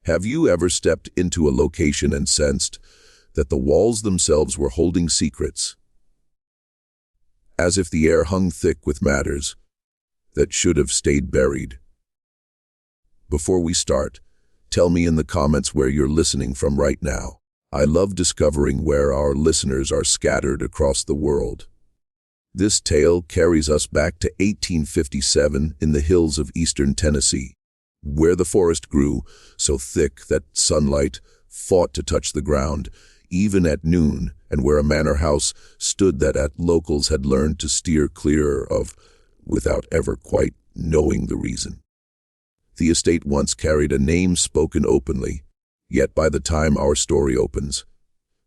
Have you ever stepped into a location and sensed that the walls themselves were holding secrets, as if the air hung thick with matters that should have stayed buried? Before we start, tell me in the comments where you're listening from right now. I love discovering where our listeners are scattered across the world. This tale carries us back to 1857 in the hills of eastern Tennessee, where the forest grew so thick that sunlight fought to touch the ground, even at noon, and where a manor house stood that locals had learned to steer clear of without ever quite knowing the reason. The estate once carried a name spoken openly, yet by the time our story opens,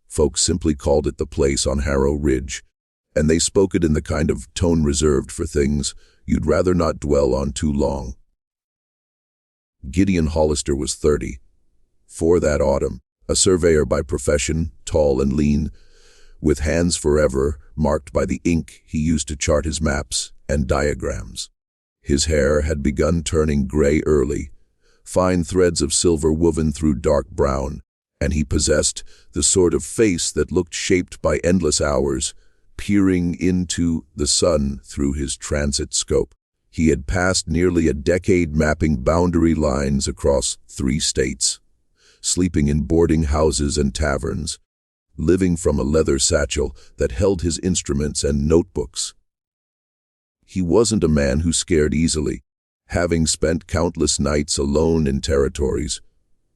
folks simply called it the place on Harrow Ridge, and they spoke it in the kind of tone reserved for things you'd rather not dwell on too long. Gideon Hollister was 30. For that autumn, a surveyor by profession, tall and lean, with hands forever marked by the ink he used to chart his maps and diagrams. His hair had begun turning gray early, fine threads of silver woven through dark brown, and he possessed the sort of face that looked shaped by endless hours, peering into the sun through his transit scope. He had passed nearly a decade mapping boundary lines across 3 states, sleeping in boarding houses and taverns, living from a leather satchel that held his instruments and notebooks. He wasn't a man who scared easily, having spent countless nights alone in territories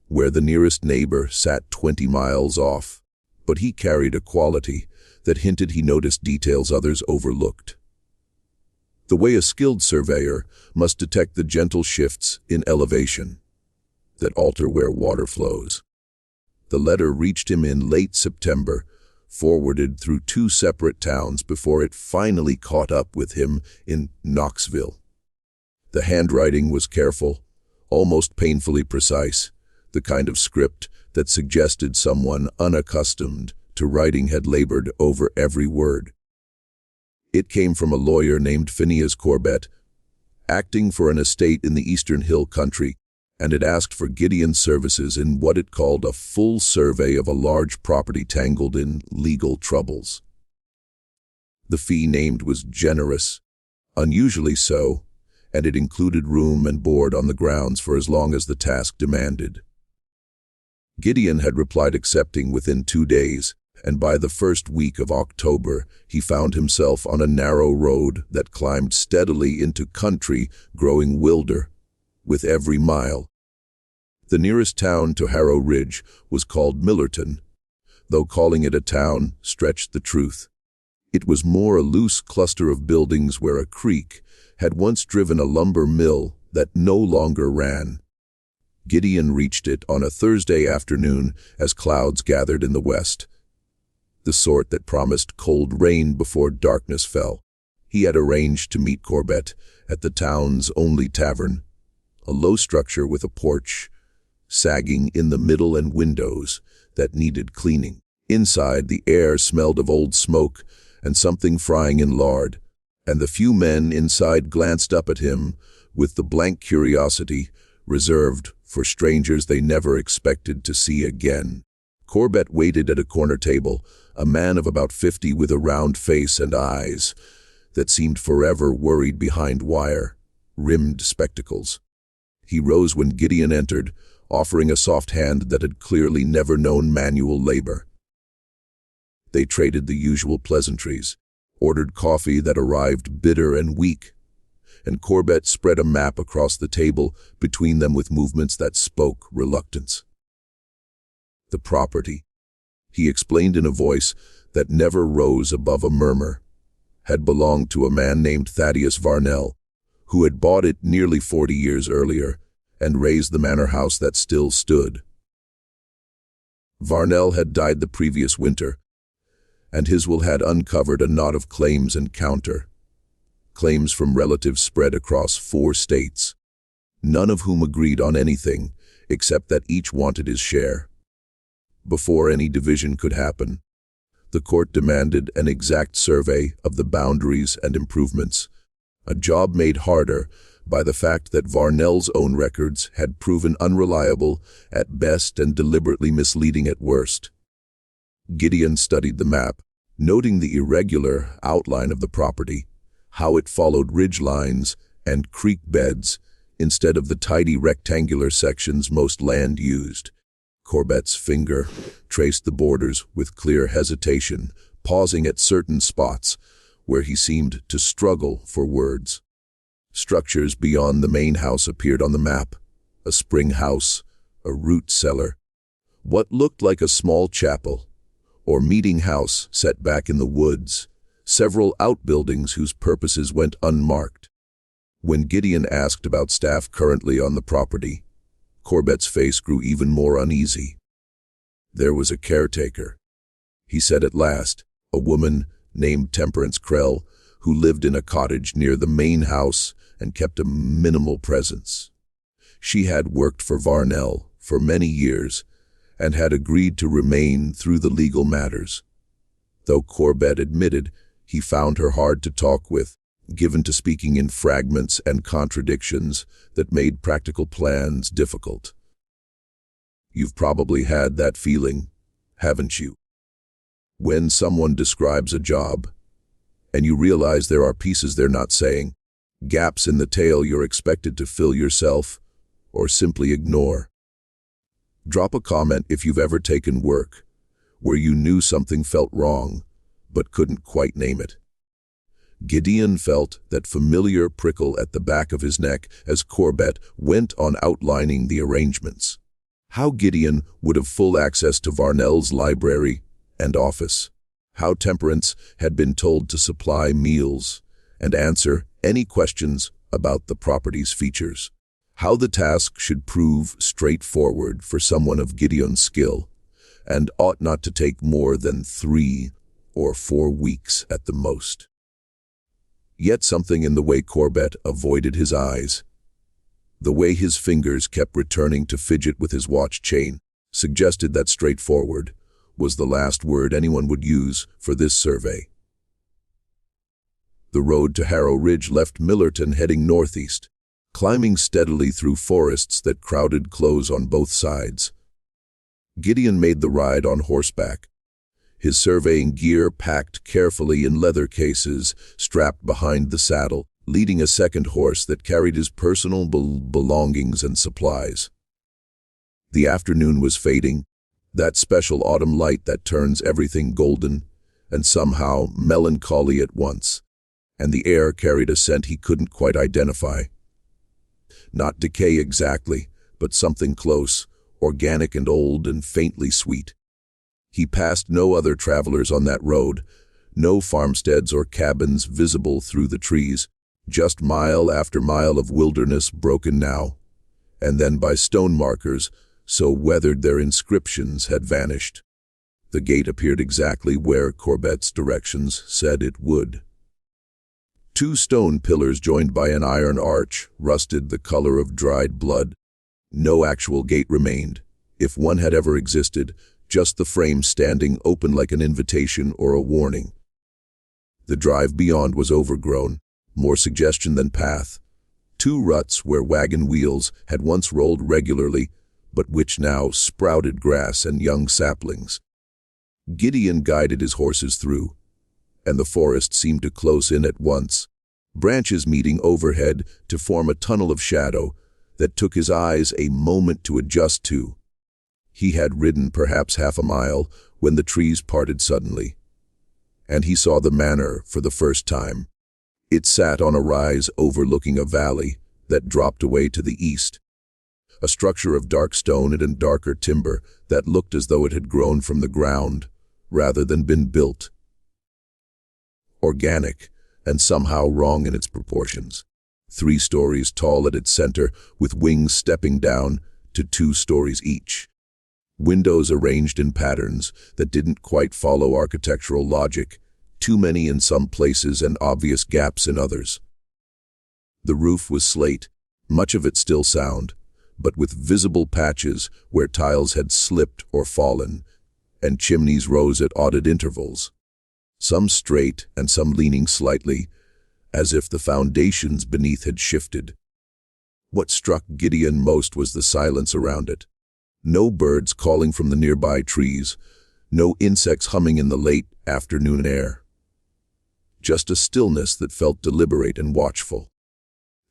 where the nearest neighbor sat 20 miles off, but he carried a quality that hinted he noticed details others overlooked. The way a skilled surveyor must detect the gentle shifts in elevation that alter where water flows. The letter reached him in late September, forwarded through 2 separate towns before it finally caught up with him in Knoxville. The handwriting was careful, almost painfully precise, the kind of script that suggested someone unaccustomed to writing had labored over every word. It came from a lawyer named Phineas Corbett, acting for an estate in the Eastern Hill Country, and it asked for Gideon's services in what it called a full survey of a large property tangled in legal troubles. The fee named was generous, unusually so, and it included room and board on the grounds for as long as the task demanded. Gideon had replied accepting within 2 days, and by the first week of October, he found himself on a narrow road that climbed steadily into country growing wilder with every mile. The nearest town to Harrow Ridge was called Millerton, though calling it a town stretched the truth. It was more a loose cluster of buildings where a creek had once driven a lumber mill that no longer ran. Gideon reached it on a Thursday afternoon as clouds gathered in the west, the sort that promised cold rain before darkness fell. He had arranged to meet Corbett at the town's only tavern, a low structure with a porch sagging in the middle and windows that needed cleaning. Inside, the air smelled of old smoke and something frying in lard, and the few men inside glanced up at him with the blank curiosity reserved for strangers they never expected to see again. Corbett waited at a corner table, a man of about 50 with a round face and eyes that seemed forever worried behind wire-rimmed spectacles. He rose when Gideon entered, offering a soft hand that had clearly never known manual labor. They traded the usual pleasantries, ordered coffee that arrived bitter and weak, and Corbett spread a map across the table between them with movements that spoke reluctance. The property, he explained in a voice that never rose above a murmur, had belonged to a man named Thaddeus Varnell, who had bought it nearly 40 years earlier and raised the manor house that still stood. Varnell had died the previous winter, and his will had uncovered a knot of claims and counter. Claims from relatives spread across 4 states, none of whom agreed on anything except that each wanted his share. Before any division could happen, the court demanded an exact survey of the boundaries and improvements, a job made harder by the fact that Varnell's own records had proven unreliable at best and deliberately misleading at worst. Gideon studied the map, noting the irregular outline of the property, how it followed ridge lines and creek beds instead of the tidy rectangular sections most land used. Corbet's finger traced the borders with clear hesitation, pausing at certain spots where he seemed to struggle for words. Structures beyond the main house appeared on the map: a spring house, a root cellar, what looked like a small chapel or meeting house set back in the woods, several outbuildings whose purposes went unmarked. When Gideon asked about staff currently on the property, Corbet's face grew even more uneasy. There was a caretaker, he said at last, a woman named Temperance Krell, who lived in a cottage near the main house and kept a minimal presence. She had worked for Varnell for many years and had agreed to remain through the legal matters. Though Corbet admitted he found her hard to talk with, given to speaking in fragments and contradictions that made practical plans difficult. You've probably had that feeling, haven't you? When someone describes a job, and you realize there are pieces they're not saying, gaps in the tale you're expected to fill yourself, or simply ignore. Drop a comment if you've ever taken work where you knew something felt wrong, but couldn't quite name it. Gideon felt that familiar prickle at the back of his neck as Corbet went on outlining the arrangements. How Gideon would have full access to Varnell's library and office. How Temperance had been told to supply meals and answer any questions about the property's features. How the task should prove straightforward for someone of Gideon's skill, and ought not to take more than 3 or 4 weeks at the most. Yet something in the way Corbet avoided his eyes, the way his fingers kept returning to fidget with his watch chain, suggested that straightforward was the last word anyone would use for this survey. The road to Harrow Ridge left Millerton heading northeast, climbing steadily through forests that crowded close on both sides. Gideon made the ride on horseback, his surveying gear packed carefully in leather cases strapped behind the saddle, leading a second horse that carried his personal belongings and supplies. The afternoon was fading, that special autumn light that turns everything golden and somehow melancholy at once, and the air carried a scent he couldn't quite identify. Not decay exactly, but something close, organic and old and faintly sweet. He passed no other travelers on that road, no farmsteads or cabins visible through the trees, just mile after mile of wilderness broken now, and then by stone markers so weathered their inscriptions had vanished. The gate appeared exactly where Corbet's directions said it would. 2 stone pillars joined by an iron arch, rusted the color of dried blood. No actual gate remained, if one had ever existed, just the frame standing open like an invitation or a warning. The drive beyond was overgrown, more suggestion than path. 2 ruts where wagon wheels had once rolled regularly, but which now sprouted grass and young saplings. Gideon guided his horses through, and the forest seemed to close in at once, branches meeting overhead to form a tunnel of shadow that took his eyes a moment to adjust to. He had ridden perhaps half a mile when the trees parted suddenly, and he saw the manor for the first time. It sat on a rise overlooking a valley that dropped away to the east, a structure of dark stone and darker timber that looked as though it had grown from the ground rather than been built. Organic, and somehow wrong in its proportions. 3 stories tall at its center, with wings stepping down to 2 stories each. Windows arranged in patterns that didn't quite follow architectural logic, too many in some places and obvious gaps in others. The roof was slate, much of it still sound, but with visible patches where tiles had slipped or fallen, and chimneys rose at odd intervals, some straight and some leaning slightly, as if the foundations beneath had shifted. What struck Gideon most was the silence around it. No birds calling from the nearby trees, no insects humming in the late afternoon air. Just a stillness that felt deliberate and watchful.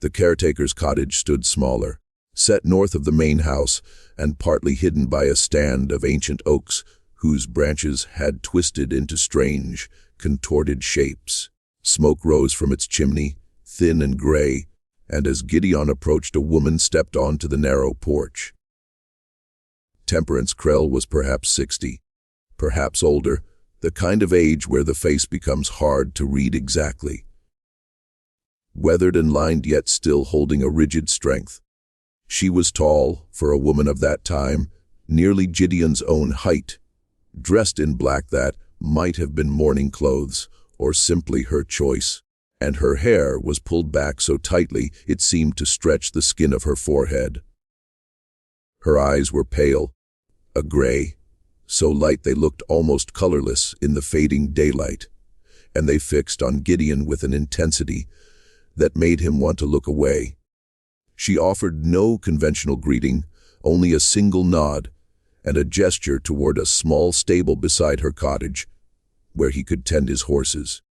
The caretaker's cottage stood smaller, set north of the main house and partly hidden by a stand of ancient oaks whose branches had twisted into strange, contorted shapes. Smoke rose from its chimney, thin and gray, and as Gideon approached, a woman stepped onto the narrow porch. Temperance Krell was perhaps 60, perhaps older, the kind of age where the face becomes hard to read exactly. Weathered and lined, yet still holding a rigid strength. She was tall, for a woman of that time, nearly Gideon's own height, dressed in black that might have been mourning clothes, or simply her choice, and her hair was pulled back so tightly it seemed to stretch the skin of her forehead. Her eyes were pale, a gray, so light they looked almost colorless in the fading daylight, and they fixed on Gideon with an intensity that made him want to look away. She offered no conventional greeting, only a single nod, and a gesture toward a small stable beside her cottage, where he could tend his horses.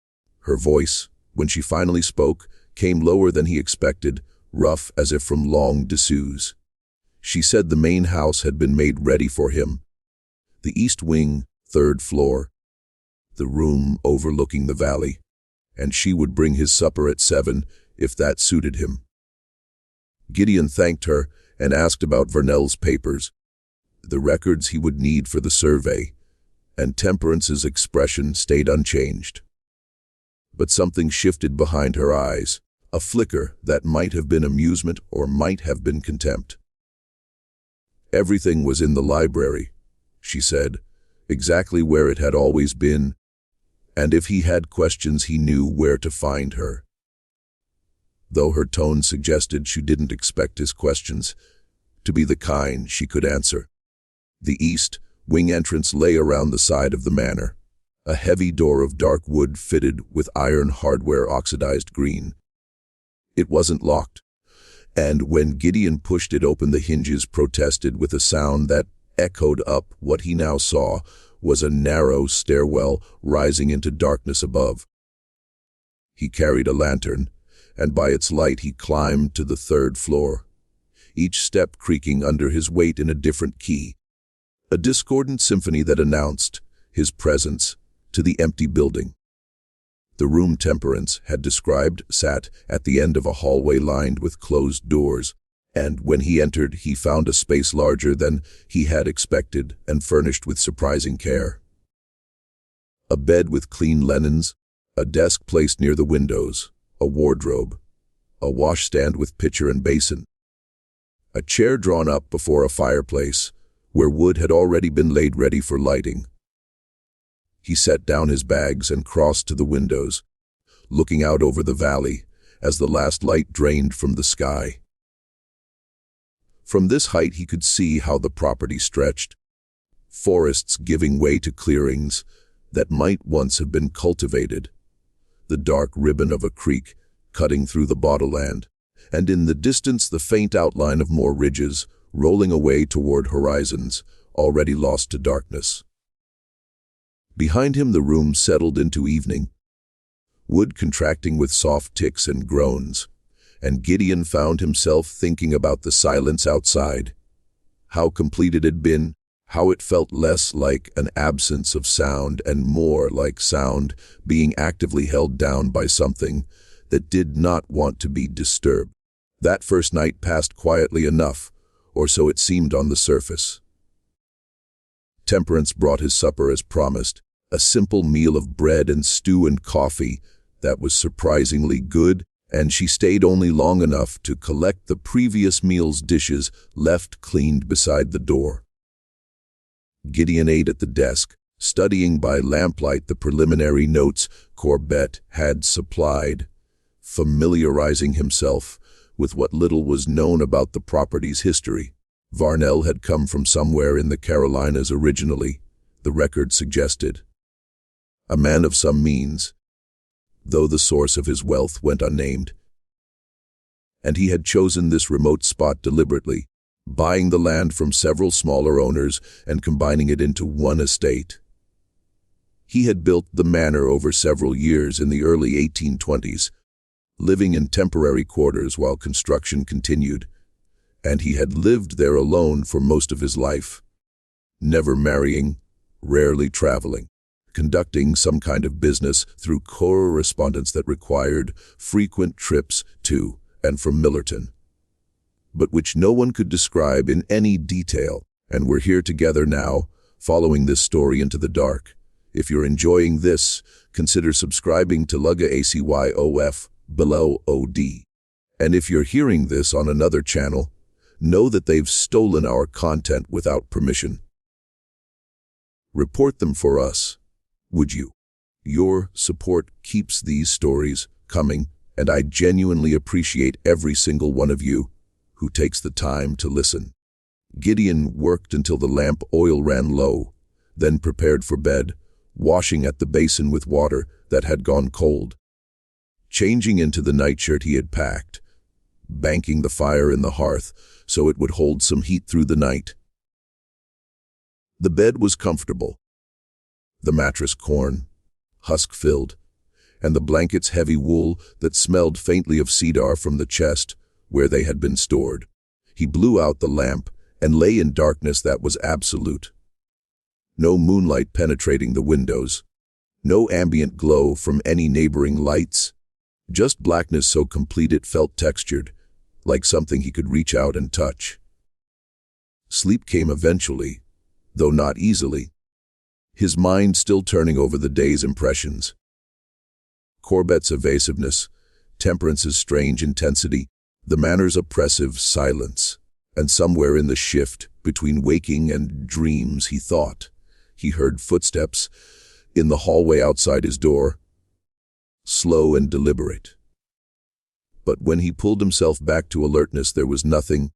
Her voice, when she finally spoke, came lower than he expected, rough as if from long disuse. She said the main house had been made ready for him. The east wing, 3rd floor, the room overlooking the valley, and she would bring his supper at 7 if that suited him. Gideon thanked her and asked about Vernell's papers, the records he would need for the survey, and Temperance's expression stayed unchanged. But something shifted behind her eyes, a flicker that might have been amusement or might have been contempt. Everything was in the library, she said, exactly where it had always been, and if he had questions he knew where to find her. Though her tone suggested she didn't expect his questions to be the kind she could answer. The east wing entrance lay around the side of the manor, a heavy door of dark wood fitted with iron hardware oxidized green. It wasn't locked, and when Gideon pushed it open the hinges protested with a sound that echoed up. What he now saw was a narrow stairwell rising into darkness above. He carried a lantern, and by its light he climbed to the 3rd floor, each step creaking under his weight in a different key, a discordant symphony that announced his presence to the empty building. The room Temperance had described sat at the end of a hallway lined with closed doors, and when he entered he found a space larger than he had expected and furnished with surprising care. A bed with clean linens, a desk placed near the windows, a wardrobe, a washstand with pitcher and basin, a chair drawn up before a fireplace where wood had already been laid ready for lighting. He set down his bags and crossed to the windows, looking out over the valley as the last light drained from the sky. From this height he could see how the property stretched, forests giving way to clearings that might once have been cultivated, the dark ribbon of a creek cutting through the bottomland, and in the distance the faint outline of more ridges rolling away toward horizons already lost to darkness. Behind him the room settled into evening, wood contracting with soft ticks and groans, and Gideon found himself thinking about the silence outside, how complete it had been, how it felt less like an absence of sound and more like sound being actively held down by something that did not want to be disturbed. That first night passed quietly enough, or so it seemed on the surface. Temperance brought his supper as promised, a simple meal of bread and stew and coffee that was surprisingly good, and she stayed only long enough to collect the previous meal's dishes left cleaned beside the door. Gideon ate at the desk, studying by lamplight the preliminary notes Corbett had supplied, familiarizing himself with what little was known about the property's history. Varnell had come from somewhere in the Carolinas originally, the record suggested. A man of some means, though the source of his wealth went unnamed. And he had chosen this remote spot deliberately, buying the land from several smaller owners and combining it into one estate. He had built the manor over several years in the early 1820s, living in temporary quarters while construction continued, and he had lived there alone for most of his life, never marrying, rarely traveling, conducting some kind of business through correspondence that required frequent trips to and from Millerton, but which no one could describe in any detail. And we're here together now, following this story into the dark. If you're enjoying this, consider subscribing to Lugga ACYOF below OD. And if you're hearing this on another channel, know that they've stolen our content without permission. Report them for us, would you? Your support keeps these stories coming, and I genuinely appreciate every single one of you who takes the time to listen. Gideon worked until the lamp oil ran low, then prepared for bed, washing at the basin with water that had gone cold, changing into the nightshirt he had packed, banking the fire in the hearth so it would hold some heat through the night. The bed was comfortable, the mattress corn, husk-filled, and the blankets heavy wool that smelled faintly of cedar from the chest where they had been stored. He blew out the lamp and lay in darkness that was absolute. No moonlight penetrating the windows, no ambient glow from any neighboring lights, just blackness so complete it felt textured, like something he could reach out and touch. Sleep came eventually, though not easily, his mind still turning over the day's impressions. Corbet's evasiveness, Temperance's strange intensity, the manor's oppressive silence, and somewhere in the shift between waking and dreams he thought he heard footsteps in the hallway outside his door, slow and deliberate. But when he pulled himself back to alertness, there was nothing,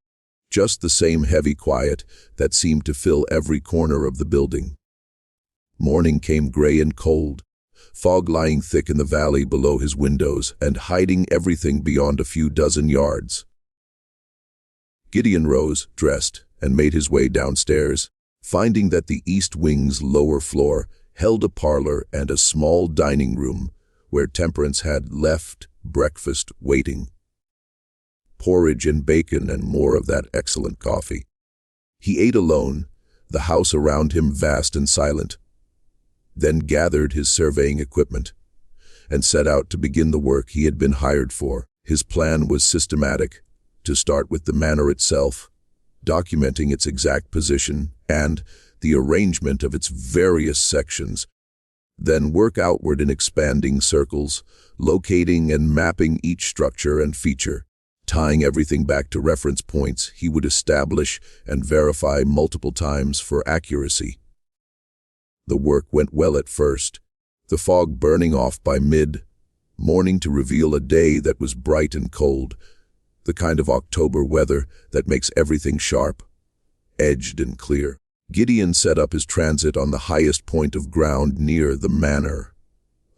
just the same heavy quiet that seemed to fill every corner of the building. Morning came gray and cold, fog lying thick in the valley below his windows and hiding everything beyond a few dozen yards. Gideon rose, dressed, and made his way downstairs, finding that the east wing's lower floor held a parlor and a small dining room where Temperance had left breakfast waiting. Porridge and bacon and more of that excellent coffee. He ate alone, the house around him vast and silent, then gathered his surveying equipment and set out to begin the work he had been hired for. His plan was systematic, to start with the manor itself, documenting its exact position and the arrangement of its various sections, then work outward in expanding circles, locating and mapping each structure and feature, tying everything back to reference points he would establish and verify multiple times for accuracy. The work went well at first, the fog burning off by mid-morning to reveal a day that was bright and cold, the kind of October weather that makes everything sharp, edged and clear. Gideon set up his transit on the highest point of ground near the manor,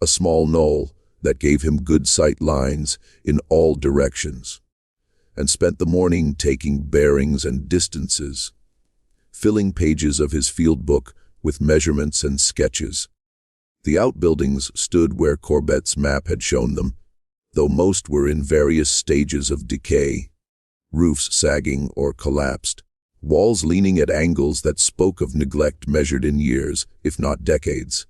a small knoll that gave him good sight lines in all directions, and spent the morning taking bearings and distances, filling pages of his field book with measurements and sketches. The outbuildings stood where Corbet's map had shown them, though most were in various stages of decay, roofs sagging or collapsed, walls leaning at angles that spoke of neglect measured in years, if not decades.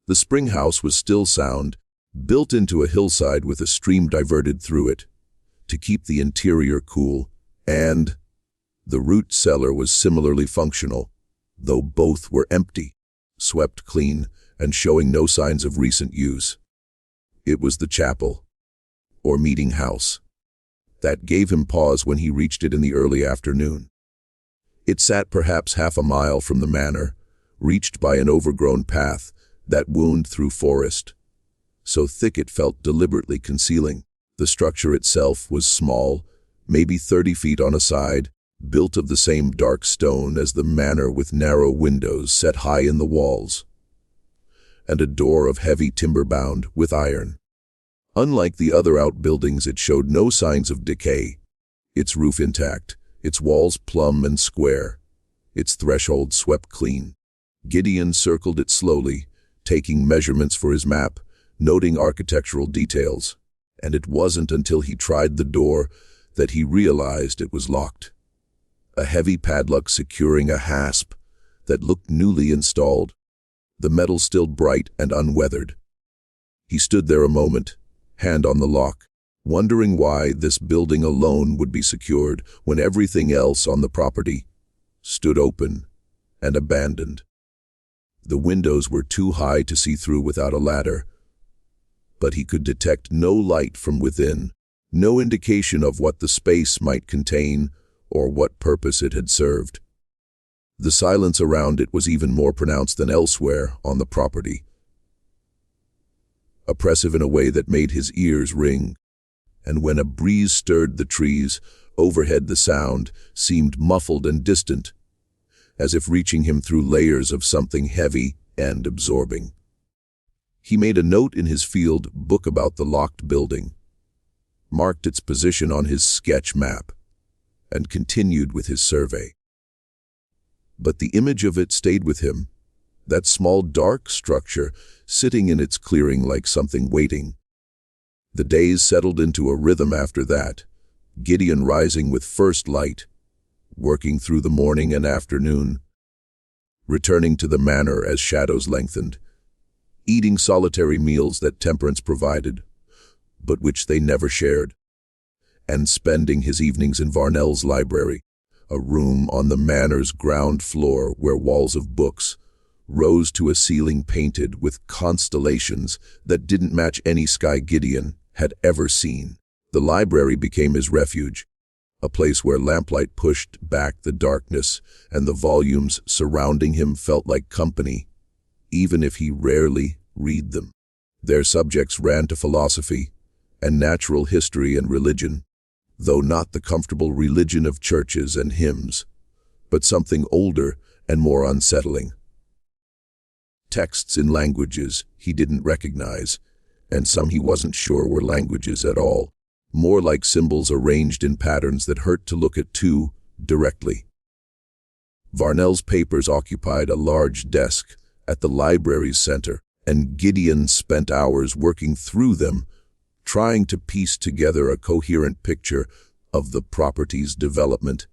The spring house was still sound, built into a hillside with a stream diverted through it, to keep the interior cool, and the root cellar was similarly functional, though both were empty, swept clean, and showing no signs of recent use. It was the chapel, or meeting house, that gave him pause when he reached it in the early afternoon. It sat perhaps half a mile from the manor, reached by an overgrown path that wound through forest, so thick it felt deliberately concealing. The structure itself was small, maybe 30 feet on a side, built of the same dark stone as the manor with narrow windows set high in the walls, and a door of heavy timber bound with iron. Unlike the other outbuildings, it showed no signs of decay. Its roof intact, its walls plumb and square, its threshold swept clean. Gideon circled it slowly, taking measurements for his map, noting architectural details. And it wasn't until he tried the door that he realized it was locked. A heavy padlock securing a hasp that looked newly installed, the metal still bright and unweathered. He stood there a moment, hand on the lock, wondering why this building alone would be secured when everything else on the property stood open and abandoned. The windows were too high to see through without a ladder, but he could detect no light from within, no indication of what the space might contain or what purpose it had served. The silence around it was even more pronounced than elsewhere on the property, oppressive in a way that made his ears ring. And when a breeze stirred the trees overhead, the sound seemed muffled and distant, as if reaching him through layers of something heavy and absorbing. He made a note in his field book about the locked building, marked its position on his sketch map, and continued with his survey. But the image of it stayed with him, that small dark structure sitting in its clearing like something waiting. The days settled into a rhythm after that, Gideon rising with first light, working through the morning and afternoon, returning to the manor as shadows lengthened, eating solitary meals that Temperance provided, but which they never shared, and spending his evenings in Varnell's library, a room on the manor's ground floor where walls of books rose to a ceiling painted with constellations that didn't match any sky Gideon had ever seen. The library became his refuge, a place where lamplight pushed back the darkness and the volumes surrounding him felt like company, even if he rarely read them. Their subjects ran to philosophy and natural history and religion, though not the comfortable religion of churches and hymns, but something older and more unsettling. Texts in languages he didn't recognize, and some he wasn't sure were languages at all, more like symbols arranged in patterns that hurt to look at too directly. Varnell's papers occupied a large desk at the library's center, and Gideon spent hours working through them, trying to piece together a coherent picture of the property's development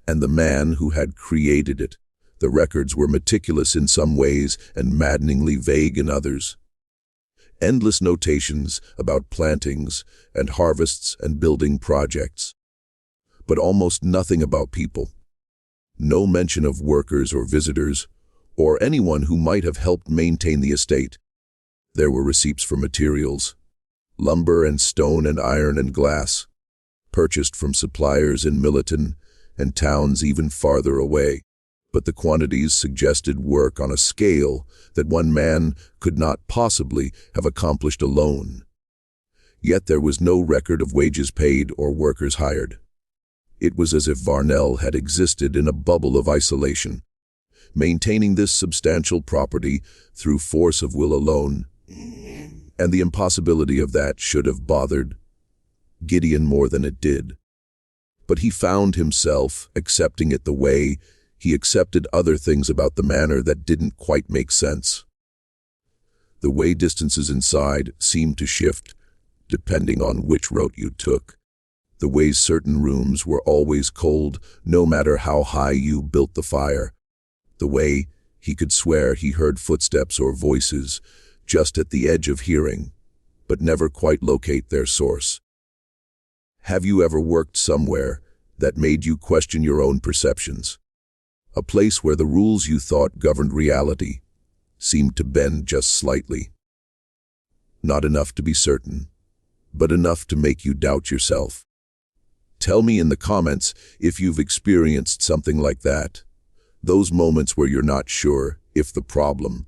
and the man who had created it. The records were meticulous in some ways and maddeningly vague in others. Endless notations about plantings and harvests and building projects, but almost nothing about people. No mention of workers or visitors, or anyone who might have helped maintain the estate. There were receipts for materials, lumber and stone and iron and glass, purchased from suppliers in Millerton and towns even farther away. But the quantities suggested work on a scale that one man could not possibly have accomplished alone. Yet there was no record of wages paid or workers hired. It was as if Varnell had existed in a bubble of isolation, maintaining this substantial property through force of will alone, and the impossibility of that should have bothered Gideon more than it did. But he found himself accepting it the way he accepted other things about the manor that didn't quite make sense. The way distances inside seemed to shift depending on which route you took. The way certain rooms were always cold no matter how high you built the fire. The way he could swear he heard footsteps or voices just at the edge of hearing, but never quite locate their source. Have you ever worked somewhere that made you question your own perceptions? A place where the rules you thought governed reality seemed to bend just slightly. Not enough to be certain, but enough to make you doubt yourself. Tell me in the comments if you've experienced something like that. Those moments where you're not sure if the problem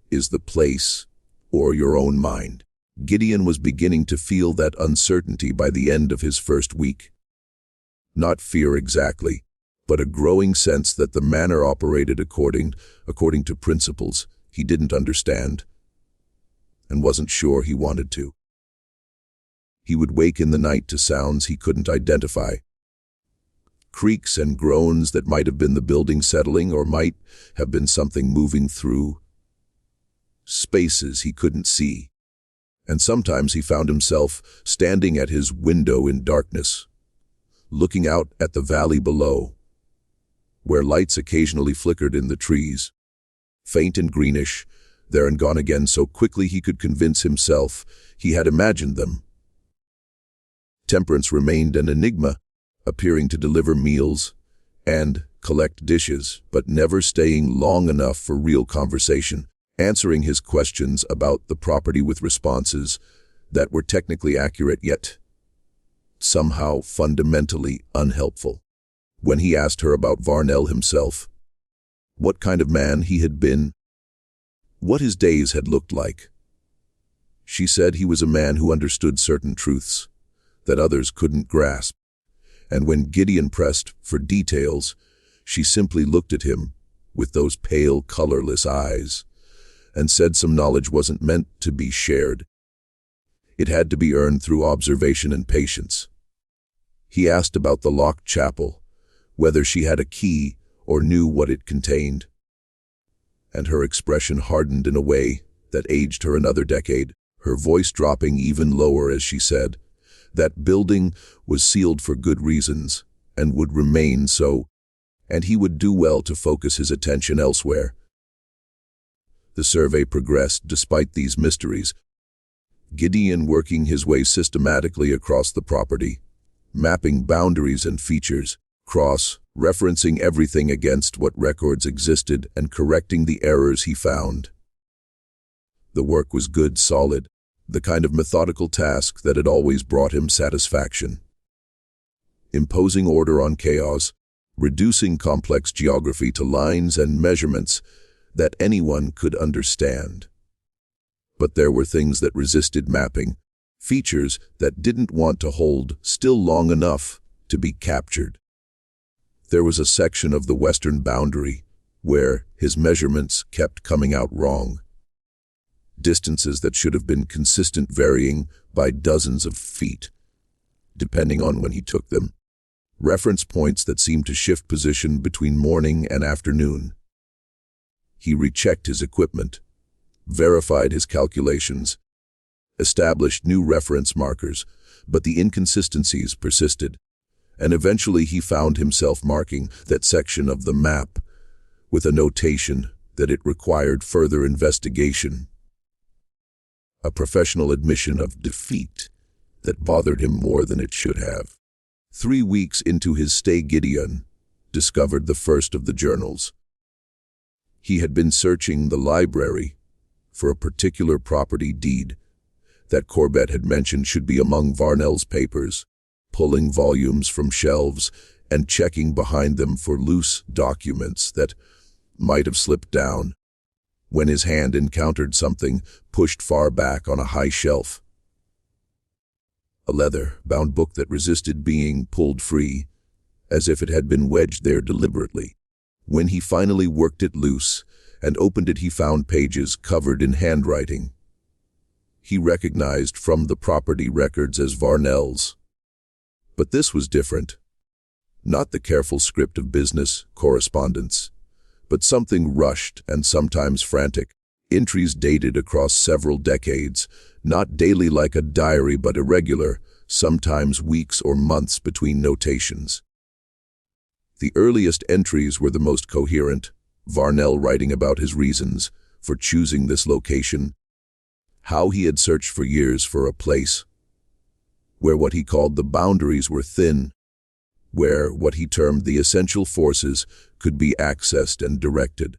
is the place or your own mind. Gideon was beginning to feel that uncertainty by the end of his first week. Not fear exactly, but a growing sense that the manor operated according to principles he didn't understand and wasn't sure he wanted to. He would wake in the night to sounds he couldn't identify. Creaks and groans that might have been the building settling or might have been something moving through spaces he couldn't see. And sometimes he found himself standing at his window in darkness, looking out at the valley below, where lights occasionally flickered in the trees, faint and greenish, there and gone again so quickly he could convince himself he had imagined them. Temperance remained an enigma, appearing to deliver meals and collect dishes, but never staying long enough for real conversation, answering his questions about the property with responses that were technically accurate yet somehow fundamentally unhelpful. When he asked her about Varnell himself, what kind of man he had been, what his days had looked like, she said he was a man who understood certain truths that others couldn't grasp. And when Gideon pressed for details, she simply looked at him with those pale, colorless eyes and said some knowledge wasn't meant to be shared. It had to be earned through observation and patience. He asked about the locked chapel, whether she had a key or knew what it contained. And her expression hardened in a way that aged her another decade, her voice dropping even lower as she said, that building was sealed for good reasons and would remain so, and he would do well to focus his attention elsewhere. The survey progressed despite these mysteries, Gideon working his way systematically across the property, mapping boundaries and features, cross-referencing everything against what records existed and correcting the errors he found. The work was good, solid, the kind of methodical task that had always brought him satisfaction. Imposing order on chaos, reducing complex geography to lines and measurements that anyone could understand. But there were things that resisted mapping, features that didn't want to hold still long enough to be captured. There was a section of the western boundary where his measurements kept coming out wrong. Distances that should have been consistent varying by dozens of feet, depending on when he took them. Reference points that seemed to shift position between morning and afternoon. He rechecked his equipment, verified his calculations, established new reference markers, but the inconsistencies persisted, and eventually he found himself marking that section of the map with a notation that it required further investigation. A professional admission of defeat that bothered him more than it should have. 3 weeks into his stay, Gideon discovered the first of the journals. He had been searching the library for a particular property deed that Corbett had mentioned should be among Varnell's papers, pulling volumes from shelves and checking behind them for loose documents that might have slipped down, when his hand encountered something pushed far back on a high shelf. A leather-bound book that resisted being pulled free, as if it had been wedged there deliberately. When he finally worked it loose and opened it, he found pages covered in handwriting he recognized from the property records as Varnell's. But this was different. Not the careful script of business correspondence, but something rushed and sometimes frantic, entries dated across several decades, not daily like a diary but irregular, sometimes weeks or months between notations. The earliest entries were the most coherent, Varnell writing about his reasons for choosing this location, how he had searched for years for a place where what he called the boundaries were thin, where what he termed the essential forces could be accessed and directed.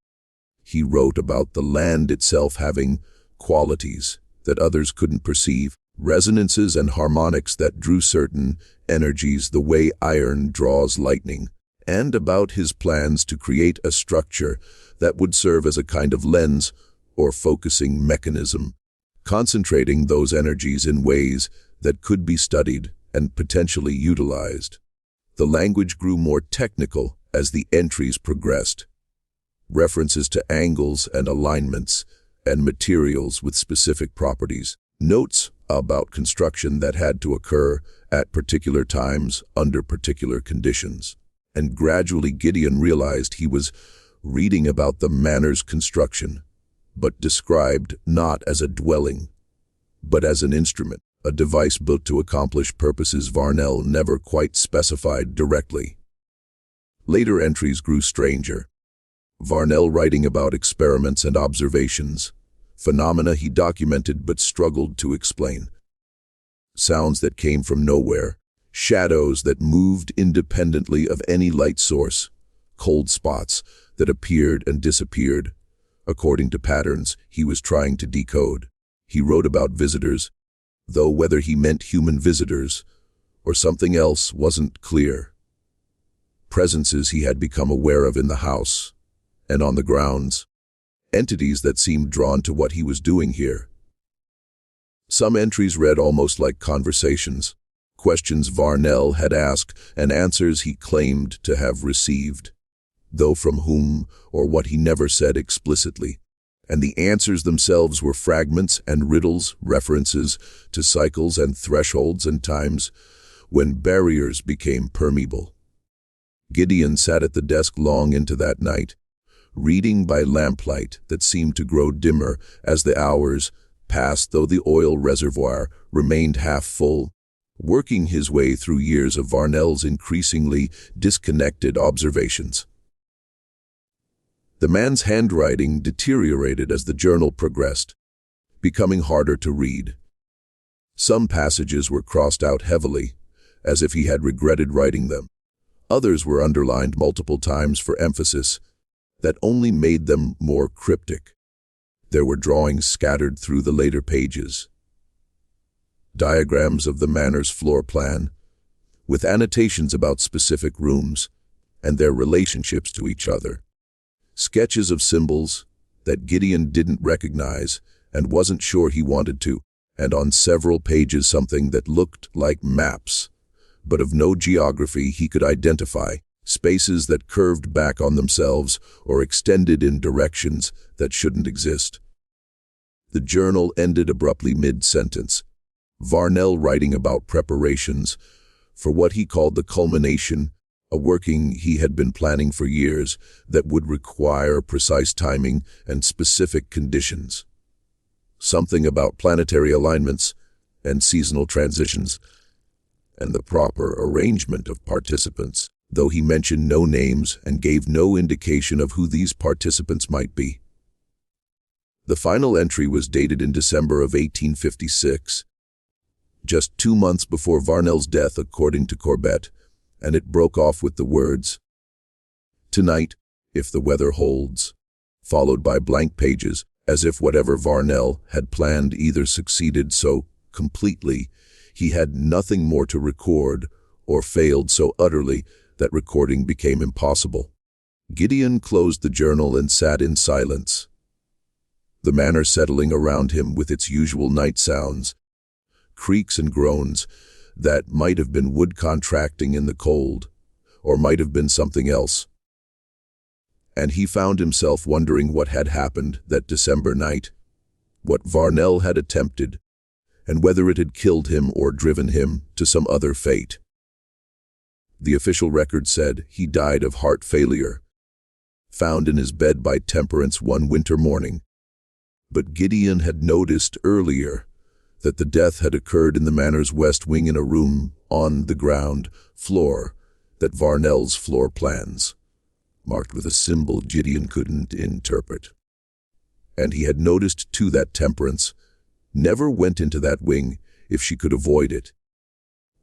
He wrote about the land itself having qualities that others couldn't perceive, resonances and harmonics that drew certain energies the way iron draws lightning, and about his plans to create a structure that would serve as a kind of lens or focusing mechanism, concentrating those energies in ways that could be studied and potentially utilized. The language grew more technical as the entries progressed. References to angles and alignments and materials with specific properties, notes about construction that had to occur at particular times under particular conditions. And gradually Gideon realized he was reading about the manor's construction, but described not as a dwelling, but as an instrument, a device built to accomplish purposes Varnell never quite specified directly. Later entries grew stranger. Varnell writing about experiments and observations, phenomena he documented but struggled to explain. Sounds that came from nowhere, shadows that moved independently of any light source, cold spots that appeared and disappeared, according to patterns he was trying to decode. He wrote about visitors, though whether he meant human visitors or something else wasn't clear. Presences he had become aware of in the house and on the grounds, entities that seemed drawn to what he was doing here. Some entries read almost like conversations, questions Varnell had asked and answers he claimed to have received, though from whom or what he never said explicitly. And the answers themselves were fragments and riddles, references to cycles and thresholds and times when barriers became permeable. Gideon sat at the desk long into that night, reading by lamplight that seemed to grow dimmer as the hours passed, though the oil reservoir remained half full, working his way through years of Varnell's increasingly disconnected observations. The man's handwriting deteriorated as the journal progressed, becoming harder to read. Some passages were crossed out heavily, as if he had regretted writing them. Others were underlined multiple times for emphasis that only made them more cryptic. There were drawings scattered through the later pages, diagrams of the manor's floor plan, with annotations about specific rooms and their relationships to each other. Sketches of symbols that Gideon didn't recognize and wasn't sure he wanted to, and on several pages something that looked like maps, but of no geography he could identify, spaces that curved back on themselves or extended in directions that shouldn't exist. The journal ended abruptly mid-sentence, Varnell writing about preparations for what he called the culmination, a working he had been planning for years that would require precise timing and specific conditions. Something about planetary alignments and seasonal transitions, and the proper arrangement of participants, though he mentioned no names and gave no indication of who these participants might be. The final entry was dated in December of 1856, just 2 months before Varnell's death according to Corbett, and it broke off with the words, "Tonight, if the weather holds," followed by blank pages, as if whatever Varnell had planned either succeeded so completely he had nothing more to record, or failed so utterly that recording became impossible. Gideon closed the journal and sat in silence, the manor settling around him with its usual night sounds, creaks and groans that might have been wood contracting in the cold, or might have been something else. And he found himself wondering what had happened that December night, what Varnell had attempted, and whether it had killed him or driven him to some other fate. The official record said he died of heart failure, found in his bed by Temperance one winter morning. But Gideon had noticed earlier that the death had occurred in the manor's west wing in a room on the ground floor that Varnell's floor plans, marked with a symbol Gideon couldn't interpret. And he had noticed too that Temperance never went into that wing if she could avoid it,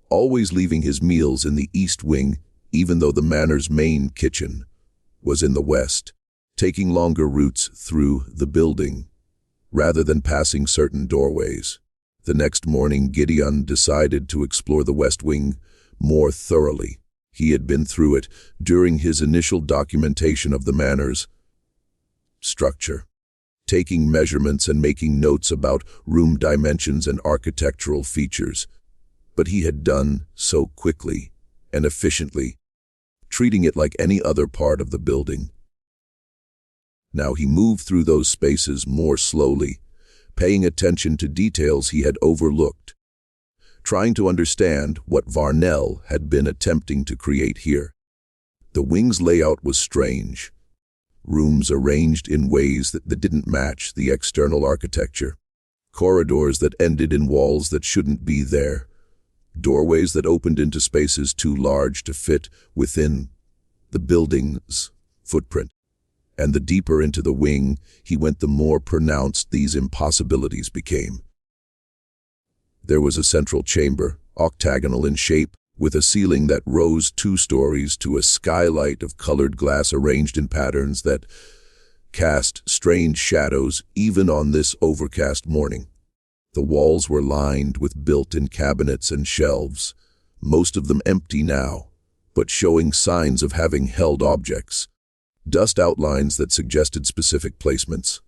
always leaving his meals in the east wing, even though the manor's main kitchen was in the west, taking longer routes through the building rather than passing certain doorways. The next morning, Gideon decided to explore the west wing more thoroughly. He had been through it during his initial documentation of the manor's structure, taking measurements and making notes about room dimensions and architectural features. But he had done so quickly and efficiently, treating it like any other part of the building. Now he moved through those spaces more slowly, paying attention to details he had overlooked, trying to understand what Varnell had been attempting to create here. The wing's layout was strange. Rooms arranged in ways that didn't match the external architecture. Corridors that ended in walls that shouldn't be there. Doorways that opened into spaces too large to fit within the building's footprint. And the deeper into the wing he went, the more pronounced these impossibilities became. There was a central chamber, octagonal in shape, with a ceiling that rose 2 stories to a skylight of colored glass arranged in patterns that cast strange shadows even on this overcast morning. The walls were lined with built-in cabinets and shelves, most of them empty now, but showing signs of having held objects, dust outlines that suggested specific placements.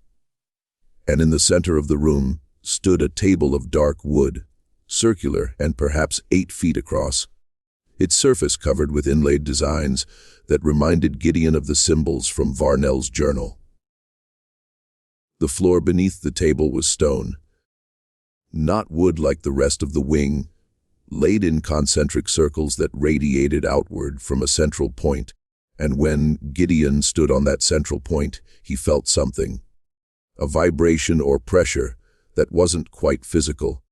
And in the center of the room stood a table of dark wood, circular and perhaps 8 feet across, its surface covered with inlaid designs that reminded Gideon of the symbols from Varnell's journal. The floor beneath the table was stone, not wood like the rest of the wing, laid in concentric circles that radiated outward from a central point, and when Gideon stood on that central point, he felt something. A vibration or pressure that wasn't quite physical,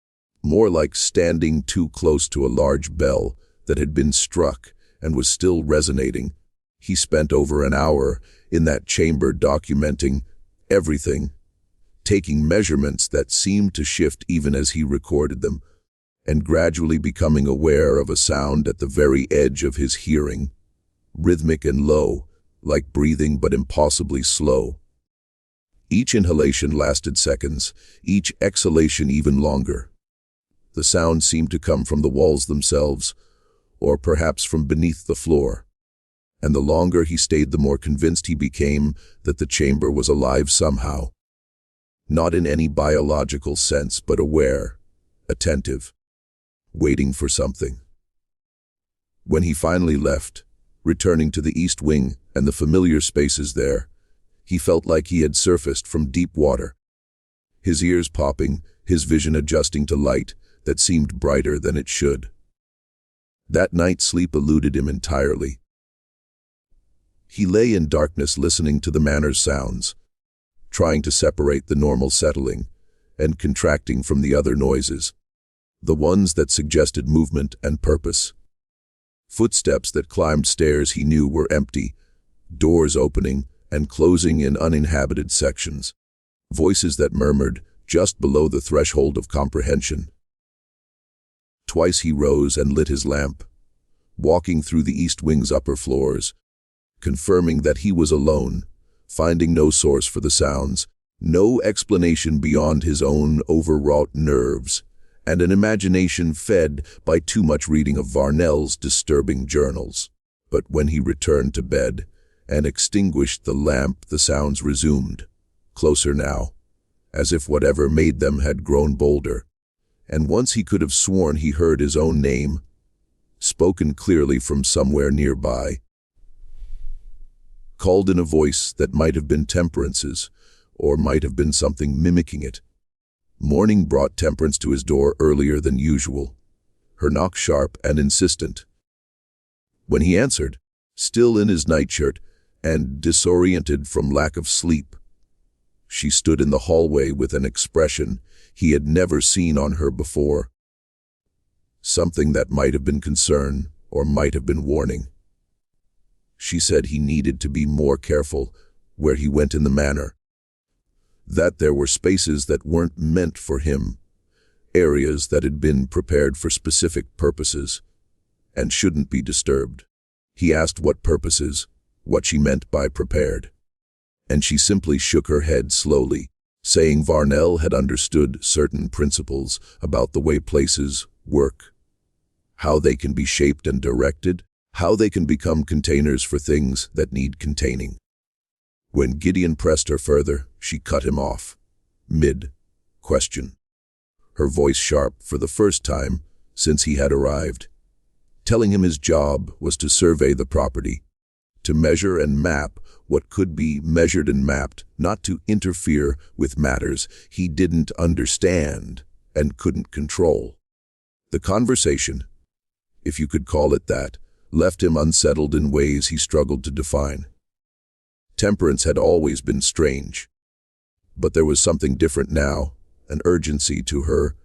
more like standing too close to a large bell that had been struck and was still resonating. He spent over an hour in that chamber documenting everything, taking measurements that seemed to shift even as he recorded them, and gradually becoming aware of a sound at the very edge of his hearing, rhythmic and low, like breathing but impossibly slow. Each inhalation lasted seconds, each exhalation even longer. The sound seemed to come from the walls themselves, or perhaps from beneath the floor. And the longer he stayed, the more convinced he became that the chamber was alive somehow. Not in any biological sense, but aware, attentive, waiting for something. When he finally left, returning to the east wing and the familiar spaces there, he felt like he had surfaced from deep water. His ears popping, his vision adjusting to light that seemed brighter than it should. That night sleep eluded him entirely. He lay in darkness listening to the manor's sounds, trying to separate the normal settling and contracting from the other noises, the ones that suggested movement and purpose. Footsteps that climbed stairs he knew were empty, doors opening and closing in uninhabited sections, voices that murmured just below the threshold of comprehension. Twice he rose and lit his lamp, walking through the east wing's upper floors, confirming that he was alone, finding no source for the sounds, no explanation beyond his own overwrought nerves, and an imagination fed by too much reading of Varnell's disturbing journals. But when he returned to bed and extinguished the lamp, the sounds resumed, closer now, as if whatever made them had grown bolder. And once he could have sworn he heard his own name, spoken clearly from somewhere nearby, called in a voice that might have been Temperance's, or might have been something mimicking it. Morning brought Temperance to his door earlier than usual, her knock sharp and insistent. When he answered, still in his nightshirt and disoriented from lack of sleep, she stood in the hallway with an expression he had never seen on her before. Something that might have been concern or might have been warning. She said he needed to be more careful where he went in the manor, that there were spaces that weren't meant for him, areas that had been prepared for specific purposes and shouldn't be disturbed. He asked what purposes, what she meant by prepared, and she simply shook her head slowly, saying Varnell had understood certain principles about the way places work, how they can be shaped and directed, how they can become containers for things that need containing. When Gideon pressed her further, she cut him off, mid-question, her voice sharp for the first time since he had arrived, telling him his job was to survey the property, to measure and map what could be measured and mapped, not to interfere with matters he didn't understand and couldn't control. The conversation, if you could call it that, left him unsettled in ways he struggled to define. Temperance had always been strange, but there was something different now, an urgency to her,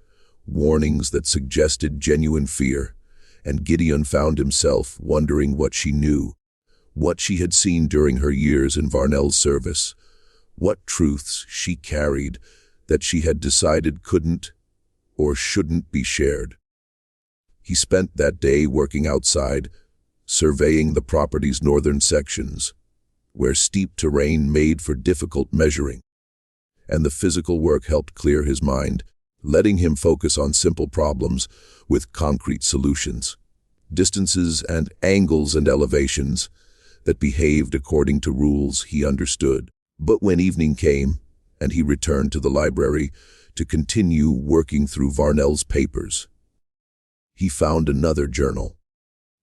warnings that suggested genuine fear, and Gideon found himself wondering what she knew, what she had seen during her years in Varnell's service, what truths she carried that she had decided couldn't or shouldn't be shared. He spent that day working outside, surveying the property's northern sections, where steep terrain made for difficult measuring, and the physical work helped clear his mind, letting him focus on simple problems with concrete solutions, distances and angles and elevations that behaved according to rules he understood. But when evening came, and he returned to the library to continue working through Varnell's papers, he found another journal.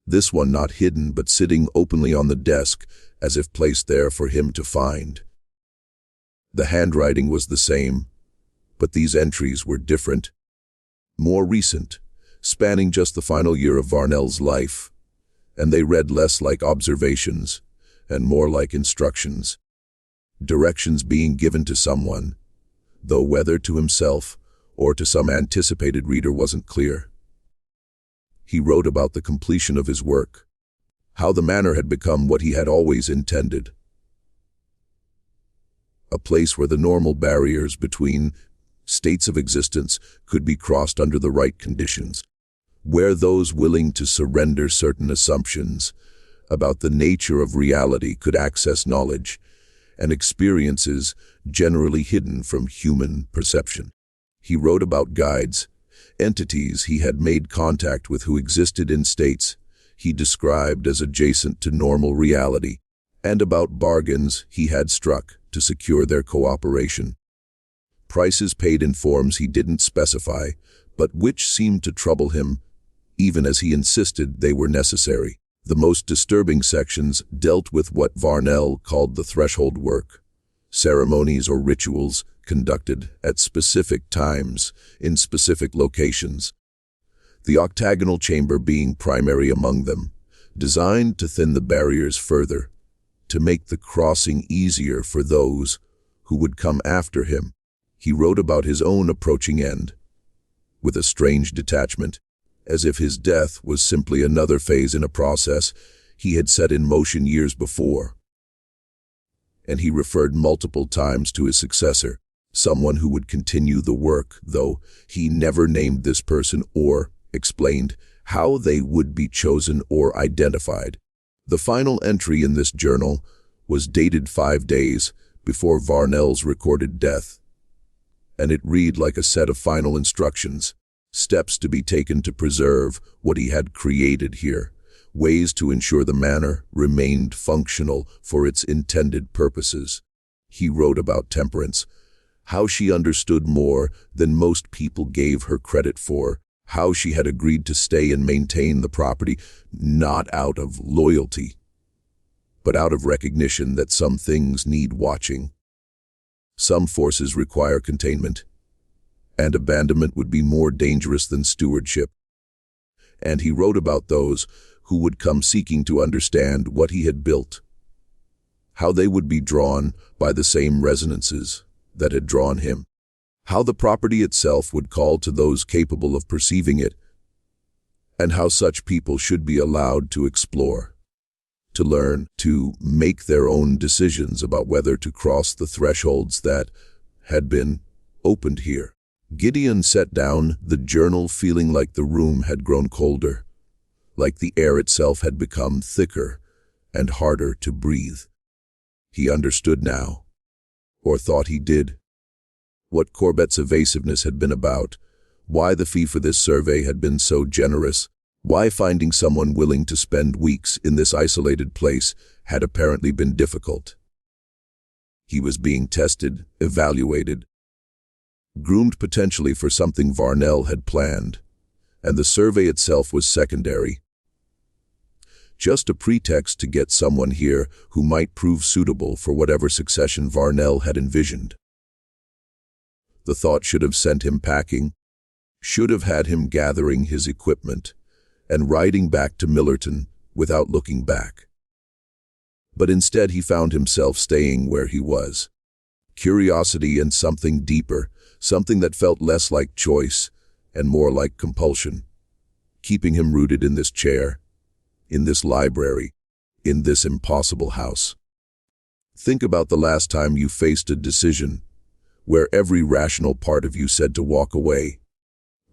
This one not hidden but sitting openly on the desk as if placed there for him to find. The handwriting was the same, but these entries were different, more recent, spanning just the final year of Varnell's life, and they read less like observations and more like instructions, directions being given to someone, though whether to himself or to some anticipated reader wasn't clear. He wrote about the completion of his work, how the manor had become what he had always intended, a place where the normal barriers between states of existence could be crossed under the right conditions, where those willing to surrender certain assumptions about the nature of reality could access knowledge and experiences generally hidden from human perception. He wrote about guides, entities he had made contact with who existed in states he described as adjacent to normal reality, and about bargains he had struck to secure their cooperation. Prices paid in forms he didn't specify, but which seemed to trouble him, even as he insisted they were necessary. The most disturbing sections dealt with what Varnell called the threshold work, ceremonies or rituals conducted at specific times in specific locations, the octagonal chamber being primary among them, designed to thin the barriers further, to make the crossing easier for those who would come after him. He wrote about his own approaching end, with a strange detachment, as if his death was simply another phase in a process he had set in motion years before. And he referred multiple times to his successor, someone who would continue the work, though he never named this person or explained how they would be chosen or identified. The final entry in this journal was dated 5 days before Varnell's recorded death, and it read like a set of final instructions, steps to be taken to preserve what he had created here, ways to ensure the manor remained functional for its intended purposes. He wrote about Temperance, how she understood more than most people gave her credit for, how she had agreed to stay and maintain the property, not out of loyalty, but out of recognition that some things need watching. Some forces require containment, and abandonment would be more dangerous than stewardship. And he wrote about those who would come seeking to understand what he had built, how they would be drawn by the same resonances that had drawn him, how the property itself would call to those capable of perceiving it, and how such people should be allowed to explore, to learn, to make their own decisions about whether to cross the thresholds that had been opened here. Gideon set down the journal feeling like the room had grown colder, like the air itself had become thicker and harder to breathe. He understood now, or thought he did, what Corbett's evasiveness had been about, why the fee for this survey had been so generous, why finding someone willing to spend weeks in this isolated place had apparently been difficult. He was being tested, evaluated, groomed potentially for something Varnell had planned, and the survey itself was secondary. just a pretext to get someone here who might prove suitable for whatever succession Varnell had envisioned. The thought should have sent him packing, should have had him gathering his equipment and riding back to Millerton without looking back. But instead he found himself staying where he was. Curiosity and something deeper, something that felt less like choice and more like compulsion, keeping him rooted in this chair, in this library, in this impossible house. Think about the last time you faced a decision where every rational part of you said to walk away,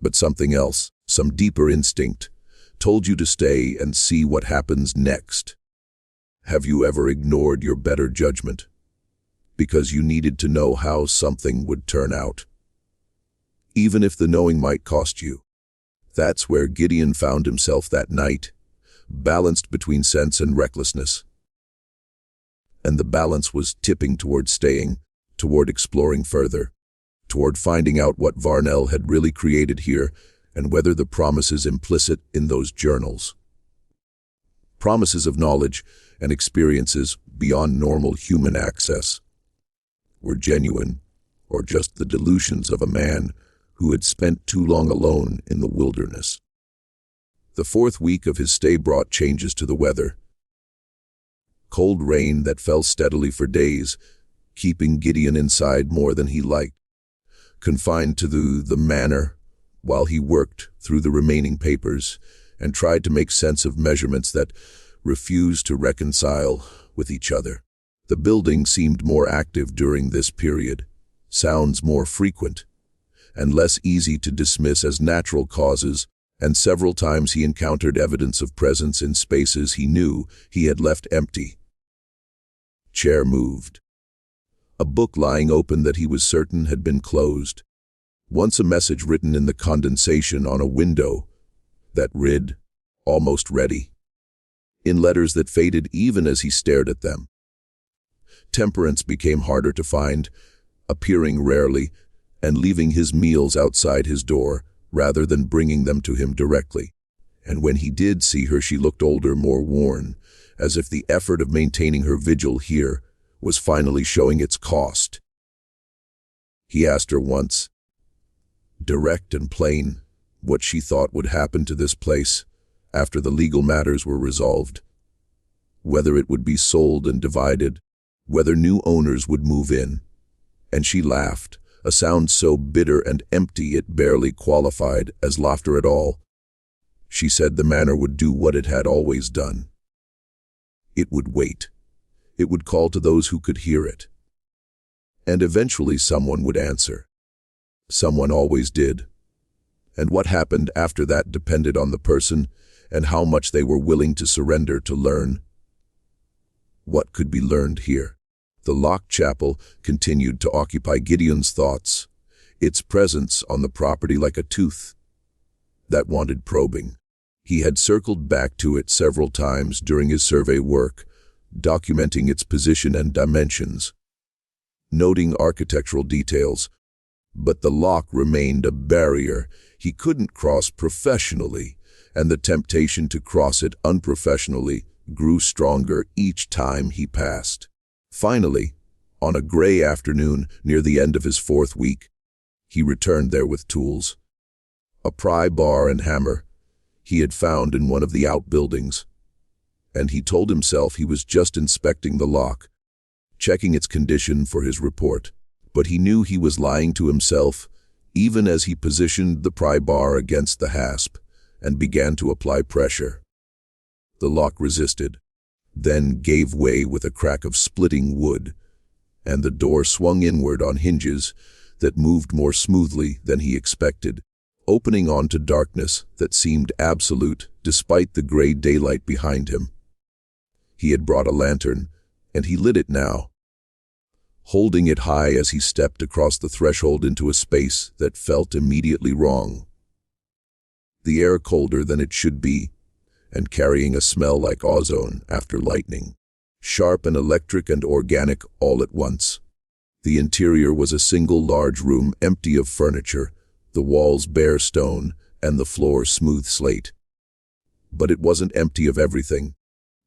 but something else, some deeper instinct, told you to stay and see what happens next. Have you ever ignored your better judgment because you needed to know how something would turn out, even if the knowing might cost you? That's where Gideon found himself that night, balanced between sense and recklessness. And the balance was tipping toward staying, toward exploring further, toward finding out what Varnell had really created here and whether the promises implicit in those journals, promises of knowledge and experiences beyond normal human access, were genuine, or just the delusions of a man who had spent too long alone in the wilderness. The fourth week of his stay brought changes to the weather. Cold rain that fell steadily for days, keeping Gideon inside more than he liked, confined to the manor while he worked through the remaining papers and tried to make sense of measurements that refused to reconcile with each other. The building seemed more active during this period, sounds more frequent, and less easy to dismiss as natural causes, and several times he encountered evidence of presence in spaces he knew he had left empty. Chair moved. A book lying open that he was certain had been closed. Once a message written in the condensation on a window that read, "Almost ready," in letters that faded even as he stared at them. Temperance became harder to find, appearing rarely, and leaving his meals outside his door rather than bringing them to him directly. And when he did see her, she looked older, more worn, as if the effort of maintaining her vigil here was finally showing its cost. He asked her once, direct and plain, what she thought would happen to this place after the legal matters were resolved, whether it would be sold and divided, whether new owners would move in. And she laughed, a sound so bitter and empty it barely qualified as laughter at all. She said the manor would do what it had always done. It would wait. It would call to those who could hear it. And eventually someone would answer. Someone always did. And what happened after that depended on the person and how much they were willing to surrender to learn. What could be learned here? The locked chapel continued to occupy Gideon's thoughts, its presence on the property like a tooth that wanted probing. He had circled back to it several times during his survey work, documenting its position and dimensions, noting architectural details, but the lock remained a barrier he couldn't cross professionally, and the temptation to cross it unprofessionally grew stronger each time he passed. Finally, on a gray afternoon near the end of his fourth week, he returned there with tools. A pry bar and hammer he had found in one of the outbuildings, and he told himself he was just inspecting the lock, checking its condition for his report. But he knew he was lying to himself, even as he positioned the pry bar against the hasp and began to apply pressure. The lock resisted, then gave way with a crack of splitting wood, and the door swung inward on hinges that moved more smoothly than he expected, opening onto darkness that seemed absolute despite the gray daylight behind him. He had brought a lantern, and he lit it now, holding it high as he stepped across the threshold into a space that felt immediately wrong. The air colder than it should be, and carrying a smell like ozone after lightning, sharp and electric and organic all at once. The interior was a single large room empty of furniture, the walls bare stone and the floor smooth slate. But it wasn't empty of everything.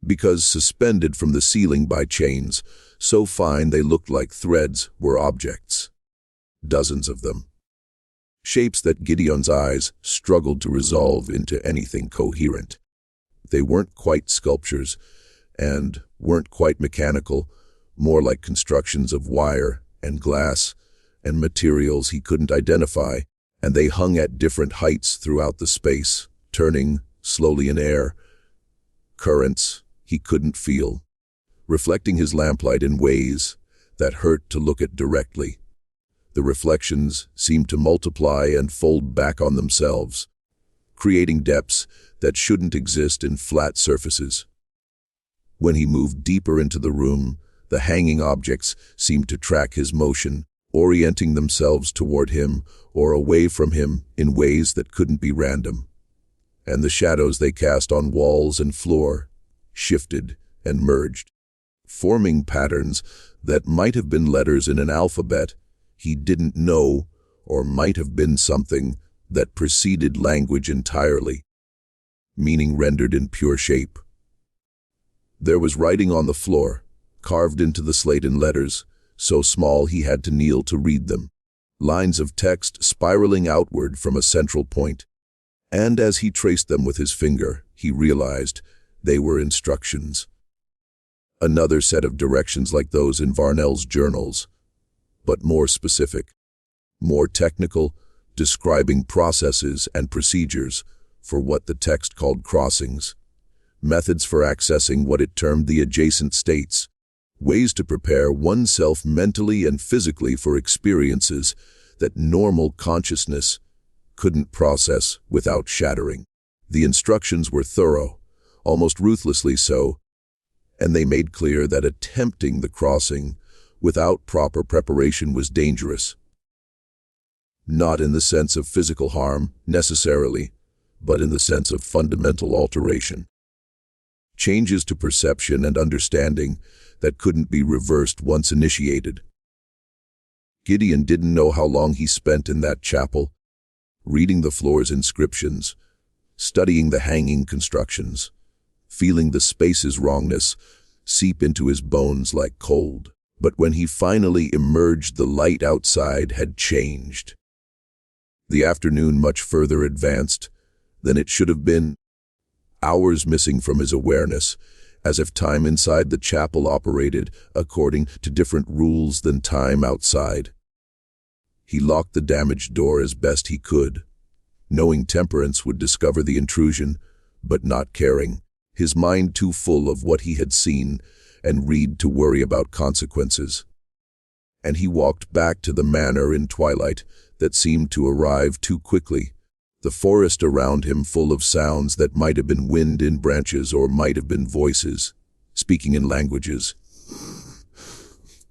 because suspended from the ceiling by chains, so fine they looked like threads, were objects. Dozens of them. Shapes that Gideon's eyes struggled to resolve into anything coherent. They weren't quite sculptures, and weren't quite mechanical, more like constructions of wire and glass and materials he couldn't identify, and they hung at different heights throughout the space, turning slowly in air. Currents he couldn't feel, reflecting his lamplight in ways that hurt to look at directly. The reflections seemed to multiply and fold back on themselves, creating depths that shouldn't exist in flat surfaces. When he moved deeper into the room, the hanging objects seemed to track his motion, orienting themselves toward him or away from him in ways that couldn't be random. And the shadows they cast on walls and floor shifted and merged, forming patterns that might have been letters in an alphabet he didn't know, or might have been something that preceded language entirely, meaning rendered in pure shape. There was writing on the floor, carved into the slate in letters, so small he had to kneel to read them, lines of text spiraling outward from a central point. And as he traced them with his finger, he realized they were instructions. Another set of directions like those in Varnell's journals, but more specific, more technical, describing processes and procedures for what the text called crossings, methods for accessing what it termed the adjacent states, ways to prepare oneself mentally and physically for experiences that normal consciousness couldn't process without shattering. The instructions were thorough, almost ruthlessly so, and they made clear that attempting the crossing without proper preparation was dangerous. Not in the sense of physical harm, necessarily, but in the sense of fundamental alteration. Changes to perception and understanding that couldn't be reversed once initiated. Gideon didn't know how long he spent in that chapel, reading the floor's inscriptions, studying the hanging constructions, feeling the space's wrongness seep into his bones like cold. But when he finally emerged, the light outside had changed. The afternoon much further advanced than it should have been, hours missing from his awareness, as if time inside the chapel operated according to different rules than time outside. He locked the damaged door as best he could, knowing Temperance would discover the intrusion, but not caring, his mind too full of what he had seen and read to worry about consequences. And he walked back to the manor in twilight that seemed to arrive too quickly, the forest around him full of sounds that might have been wind in branches or might have been voices, speaking in languages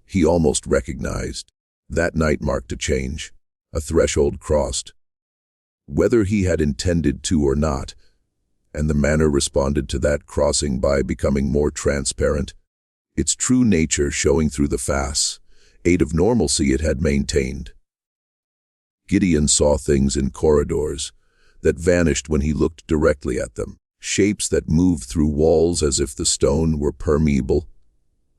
he almost recognized. That night marked a change, a threshold crossed. Whether he had intended to or not, and the manor responded to that crossing by becoming more transparent, its true nature showing through the facade of normalcy it had maintained. Gideon saw things in corridors that vanished when he looked directly at them, shapes that moved through walls as if the stone were permeable,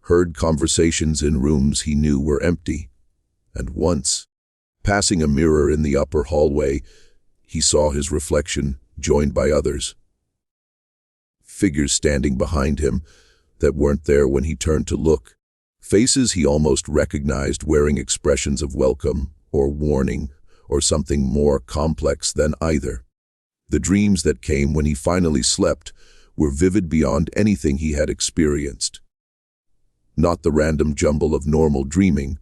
heard conversations in rooms he knew were empty, and once, passing a mirror in the upper hallway, he saw his reflection joined by others. Figures standing behind him that weren't there when he turned to look, faces he almost recognized wearing expressions of welcome or warning or something more complex than either. The dreams that came when he finally slept were vivid beyond anything he had experienced. Not the random jumble of normal dreaming,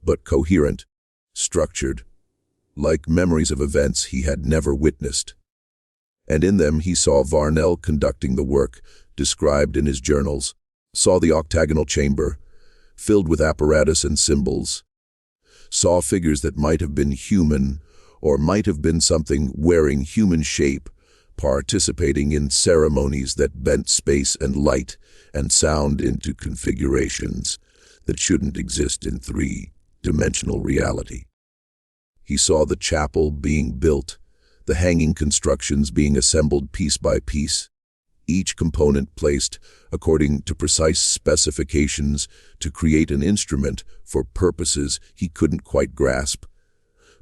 but coherent, structured, like memories of events he had never witnessed. And in them he saw Varnell conducting the work described in his journals, saw the octagonal chamber, filled with apparatus and symbols, saw figures that might have been human or might have been something wearing human shape, participating in ceremonies that bent space and light and sound into configurations that shouldn't exist in three-dimensional reality. He saw the chapel being built, the hanging constructions being assembled piece by piece, each component placed according to precise specifications to create an instrument for purposes he couldn't quite grasp,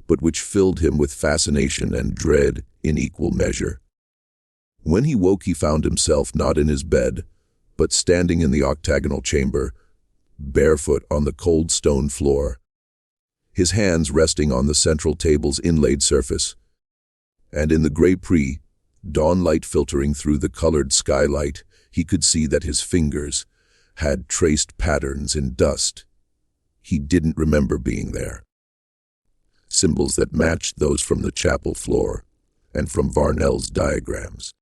but which filled him with fascination and dread in equal measure. When he woke, he found himself not in his bed, but standing in the octagonal chamber, barefoot on the cold stone floor, his hands resting on the central table's inlaid surface, and in the gray pre-dawn light filtering through the colored skylight, he could see that his fingers had traced patterns in dust. He didn't remember being there. Symbols that matched those from the chapel floor and from Varnell's diagrams.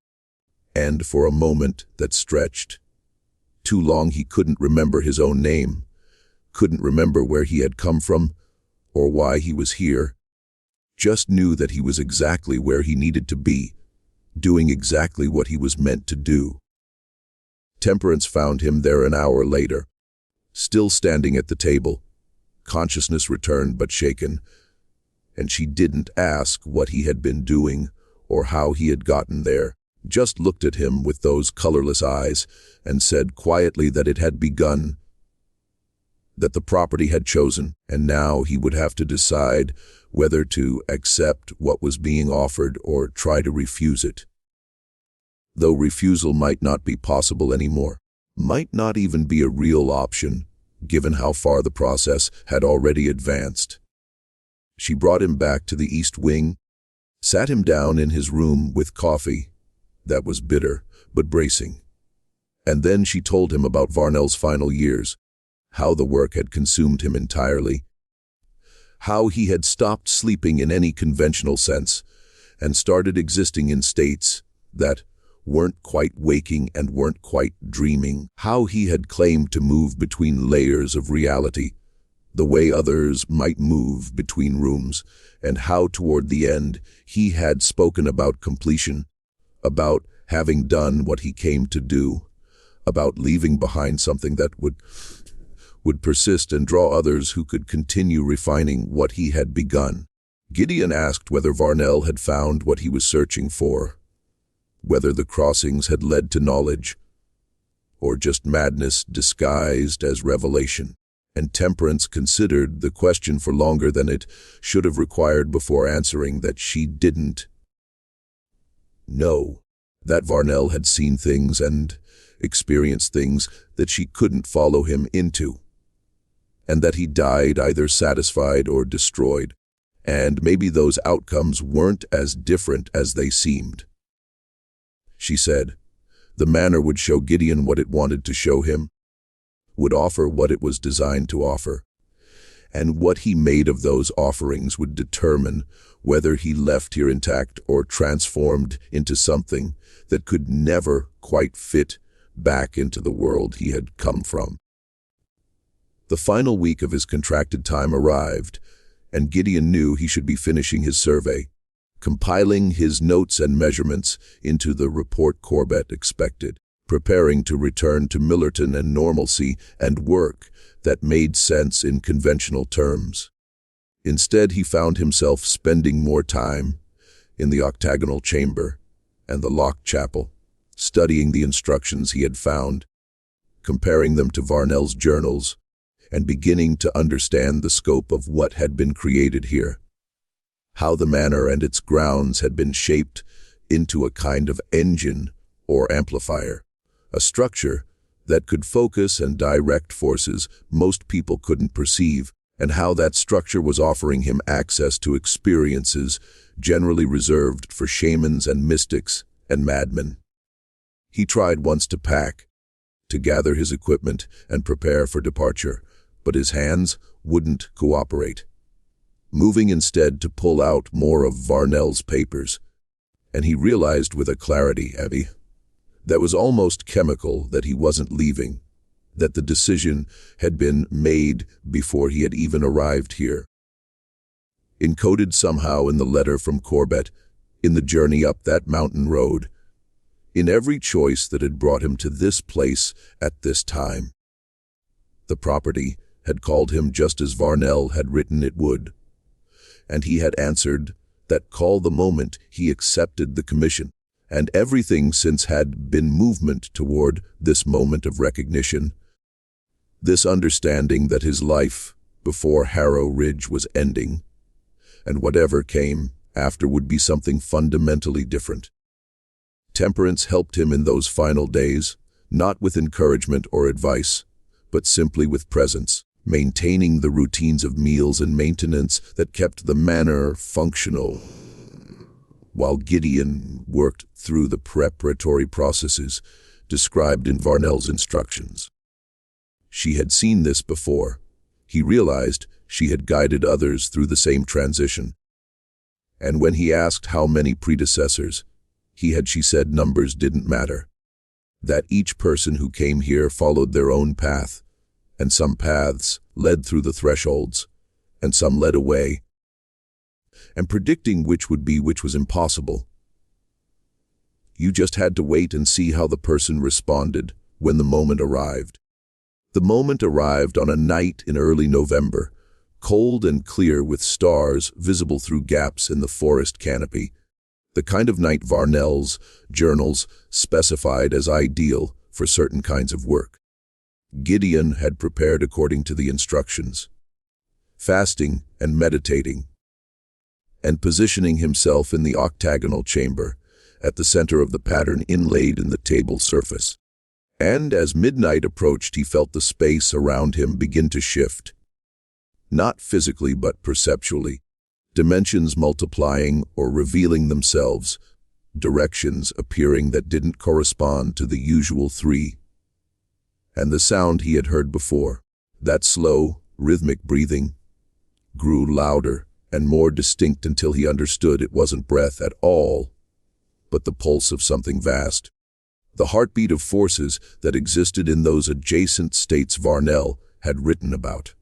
And for a moment that stretched too long, he couldn't remember his own name, couldn't remember where he had come from or why he was here, just knew that he was exactly where he needed to be, doing exactly what he was meant to do. Temperance found him there an hour later, still standing at the table, consciousness returned but shaken, and she didn't ask what he had been doing or how he had gotten there, just looked at him with those colorless eyes and said quietly that it had begun, that the property had chosen, and now he would have to decide whether to accept what was being offered or try to refuse it. Though refusal might not be possible anymore, might not even be a real option, given how far the process had already advanced. She brought him back to the east wing, sat him down in his room with coffee that was bitter but bracing. And then she told him about Varnell's final years, how the work had consumed him entirely, how he had stopped sleeping in any conventional sense and started existing in states that weren't quite waking and weren't quite dreaming, how he had claimed to move between layers of reality, the way others might move between rooms, and how toward the end he had spoken about completion, about having done what he came to do, about leaving behind something that would persist and draw others who could continue refining what he had begun. Gideon asked whether Varnell had found what he was searching for, whether the crossings had led to knowledge, or just madness disguised as revelation. And Temperance considered the question for longer than it should have required before answering that she didn't know, that Varnell had seen things and experienced things that she couldn't follow him into, and that he died either satisfied or destroyed, and maybe those outcomes weren't as different as they seemed. She said the manor would show Gideon what it wanted to show him, would offer what it was designed to offer, and what he made of those offerings would determine whether he left here intact or transformed into something that could never quite fit back into the world he had come from. The final week of his contracted time arrived, and Gideon knew he should be finishing his survey, compiling his notes and measurements into the report Corbett expected, preparing to return to Millerton and normalcy and work that made sense in conventional terms. Instead, he found himself spending more time in the octagonal chamber and the locked chapel, studying the instructions he had found, comparing them to Varnell's journals, and beginning to understand the scope of what had been created here, how the manor and its grounds had been shaped into a kind of engine or amplifier, a structure that could focus and direct forces most people couldn't perceive, and how that structure was offering him access to experiences generally reserved for shamans and mystics and madmen. He tried once to pack, to gather his equipment and prepare for departure, but his hands wouldn't cooperate, moving instead to pull out more of Varnell's papers, and he realized with a clarity, that was almost chemical, that he wasn't leaving, that the decision had been made before he had even arrived here. Encoded somehow in the letter from Corbett, in the journey up that mountain road, in every choice that had brought him to this place at this time. The property had called him just as Varnell had written it would, and he had answered that call the moment he accepted the commission, and everything since had been movement toward this moment of recognition, this understanding that his life before Harrow Ridge was ending, and whatever came after would be something fundamentally different. Temperance helped him in those final days, not with encouragement or advice, but simply with presence, maintaining the routines of meals and maintenance that kept the manor functional, while Gideon worked through the preparatory processes described in Varnell's instructions. She had seen this before. He realized she had guided others through the same transition. And when he asked how many predecessors, she said numbers didn't matter. That each person who came here followed their own path, and some paths led through the thresholds, and some led away, and predicting which would be which was impossible. You just had to wait and see how the person responded when the moment arrived. The moment arrived on a night in early November, cold and clear with stars visible through gaps in the forest canopy, the kind of night Varnell's journals specified as ideal for certain kinds of work. Gideon had prepared according to the instructions, fasting and meditating, and positioning himself in the octagonal chamber at the center of the pattern inlaid in the table surface. And as midnight approached, he felt the space around him begin to shift, not physically but perceptually, dimensions multiplying or revealing themselves, directions appearing that didn't correspond to the usual three. And the sound he had heard before, that slow, rhythmic breathing, grew louder and more distinct until he understood it wasn't breath at all, but the pulse of something vast, the heartbeat of forces that existed in those adjacent states Varnell had written about.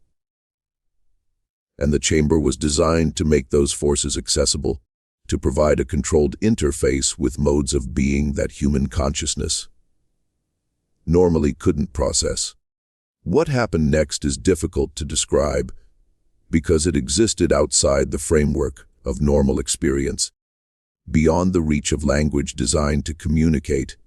And the chamber was designed to make those forces accessible, to provide a controlled interface with modes of being that human consciousness normally couldn't process. What happened next is difficult to describe because it existed outside the framework of normal experience, beyond the reach of language designed to communicate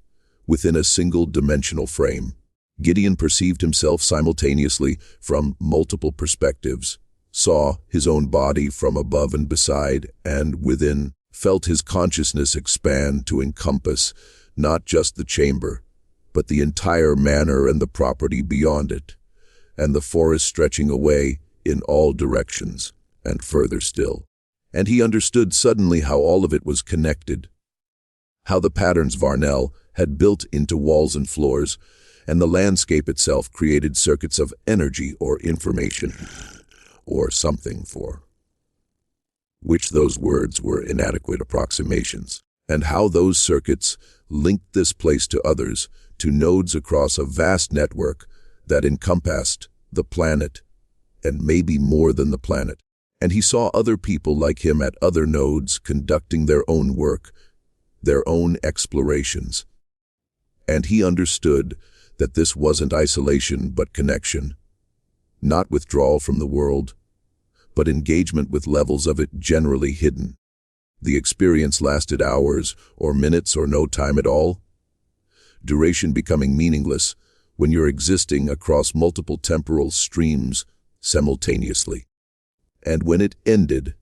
within a single-dimensional frame. Gideon perceived himself simultaneously from multiple perspectives, saw his own body from above and beside and within, felt his consciousness expand to encompass not just the chamber, but the entire manor and the property beyond it, and the forest stretching away in all directions, and further still. And he understood suddenly how all of it was connected, how the patterns Varnell had built into walls and floors, and the landscape itself created circuits of energy or information, or something for which those words were inadequate approximations, and how those circuits linked this place to others, to nodes across a vast network that encompassed the planet, and maybe more than the planet. And he saw other people like him at other nodes conducting their own work, their own explorations. And he understood that this wasn't isolation but connection, not withdrawal from the world, but engagement with levels of it generally hidden. The experience lasted hours or minutes or no time at all, duration becoming meaningless when you're existing across multiple temporal streams simultaneously. And when it ended,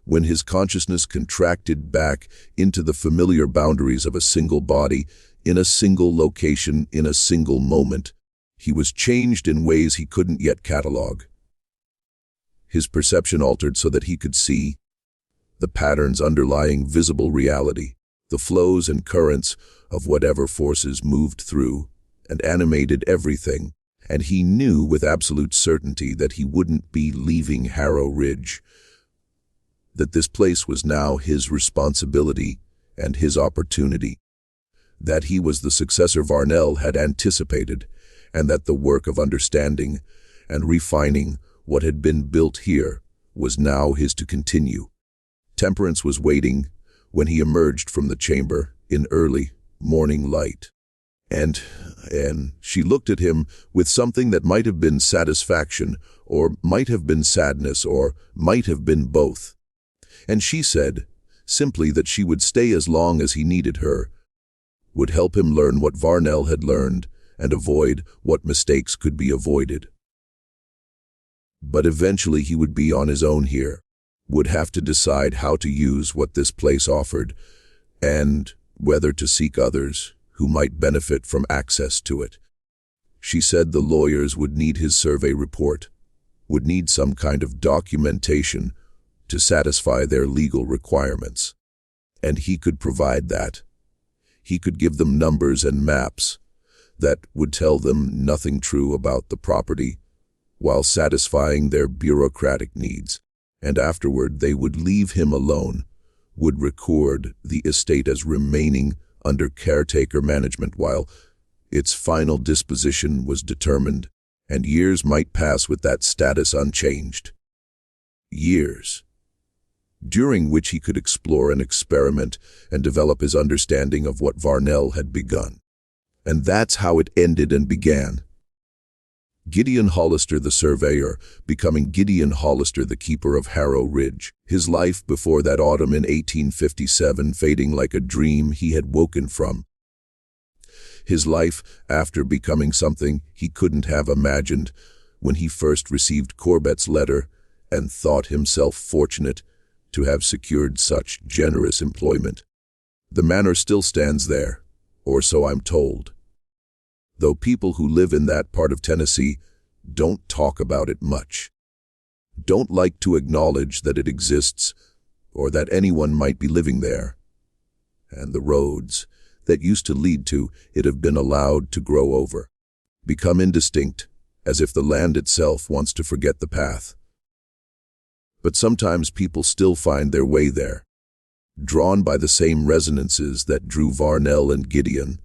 when his consciousness contracted back into the familiar boundaries of a single body, in a single location, in a single moment, he was changed in ways he couldn't yet catalog. His perception altered so that he could see the patterns underlying visible reality, the flows and currents of whatever forces moved through and animated everything, and he knew with absolute certainty that he wouldn't be leaving Harrow Ridge, that this place was now his responsibility and his opportunity, that he was the successor Varnell had anticipated, and that the work of understanding and refining what had been built here was now his to continue. Temperance was waiting when he emerged from the chamber in early morning light. And she looked at him with something that might have been satisfaction, or might have been sadness, or might have been both. And she said simply that she would stay as long as he needed her, would help him learn what Varnell had learned and avoid what mistakes could be avoided. But eventually he would be on his own here, would have to decide how to use what this place offered, and whether to seek others who might benefit from access to it. She said the lawyers would need his survey report, would need some kind of documentation to satisfy their legal requirements. And he could provide that. He could give them numbers and maps that would tell them nothing true about the property, while satisfying their bureaucratic needs. And afterward they would leave him alone, would record the estate as remaining under caretaker management while its final disposition was determined, and years might pass with that status unchanged. Years, during which he could explore and experiment and develop his understanding of what Varnell had begun. And that's how it ended and began. Gideon Hollister the surveyor, becoming Gideon Hollister the keeper of Harrow Ridge, his life before that autumn in 1857 fading like a dream he had woken from. His life after becoming something he couldn't have imagined when he first received Corbett's letter and thought himself fortunate to have secured such generous employment. The manor still stands there, or so I'm told, though people who live in that part of Tennessee don't talk about it much, don't like to acknowledge that it exists or that anyone might be living there. And the roads that used to lead to it have been allowed to grow over, become indistinct, as if the land itself wants to forget the path. But sometimes people still find their way there, drawn by the same resonances that drew Varnell and Gideon,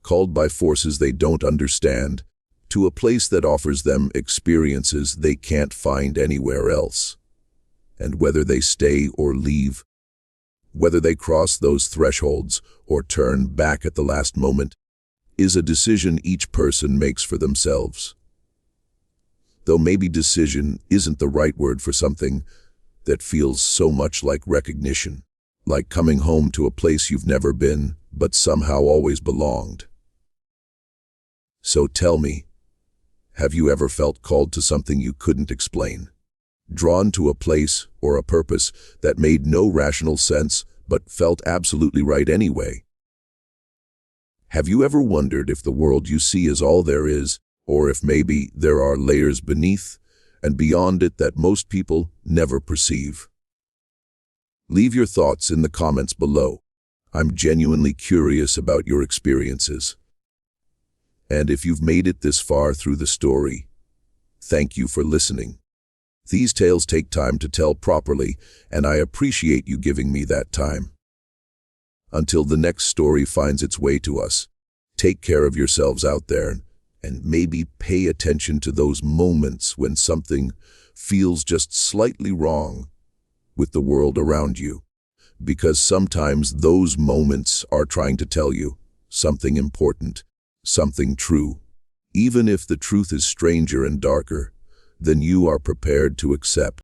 called by forces they don't understand, to a place that offers them experiences they can't find anywhere else. And whether they stay or leave, whether they cross those thresholds or turn back at the last moment, is a decision each person makes for themselves. Though maybe decision isn't the right word for something that feels so much like recognition, like coming home to a place you've never been, but somehow always belonged. So tell me, have you ever felt called to something you couldn't explain? Drawn to a place or a purpose that made no rational sense but felt absolutely right anyway? Have you ever wondered if the world you see is all there is, or if maybe there are layers beneath and beyond it that most people never perceive? Leave your thoughts in the comments below. I'm genuinely curious about your experiences. And if you've made it this far through the story, thank you for listening. These tales take time to tell properly, and I appreciate you giving me that time. Until the next story finds its way to us, take care of yourselves out there, and maybe pay attention to those moments when something feels just slightly wrong with the world around you, because sometimes those moments are trying to tell you something important, something true, even if the truth is stranger and darker than you are prepared to accept.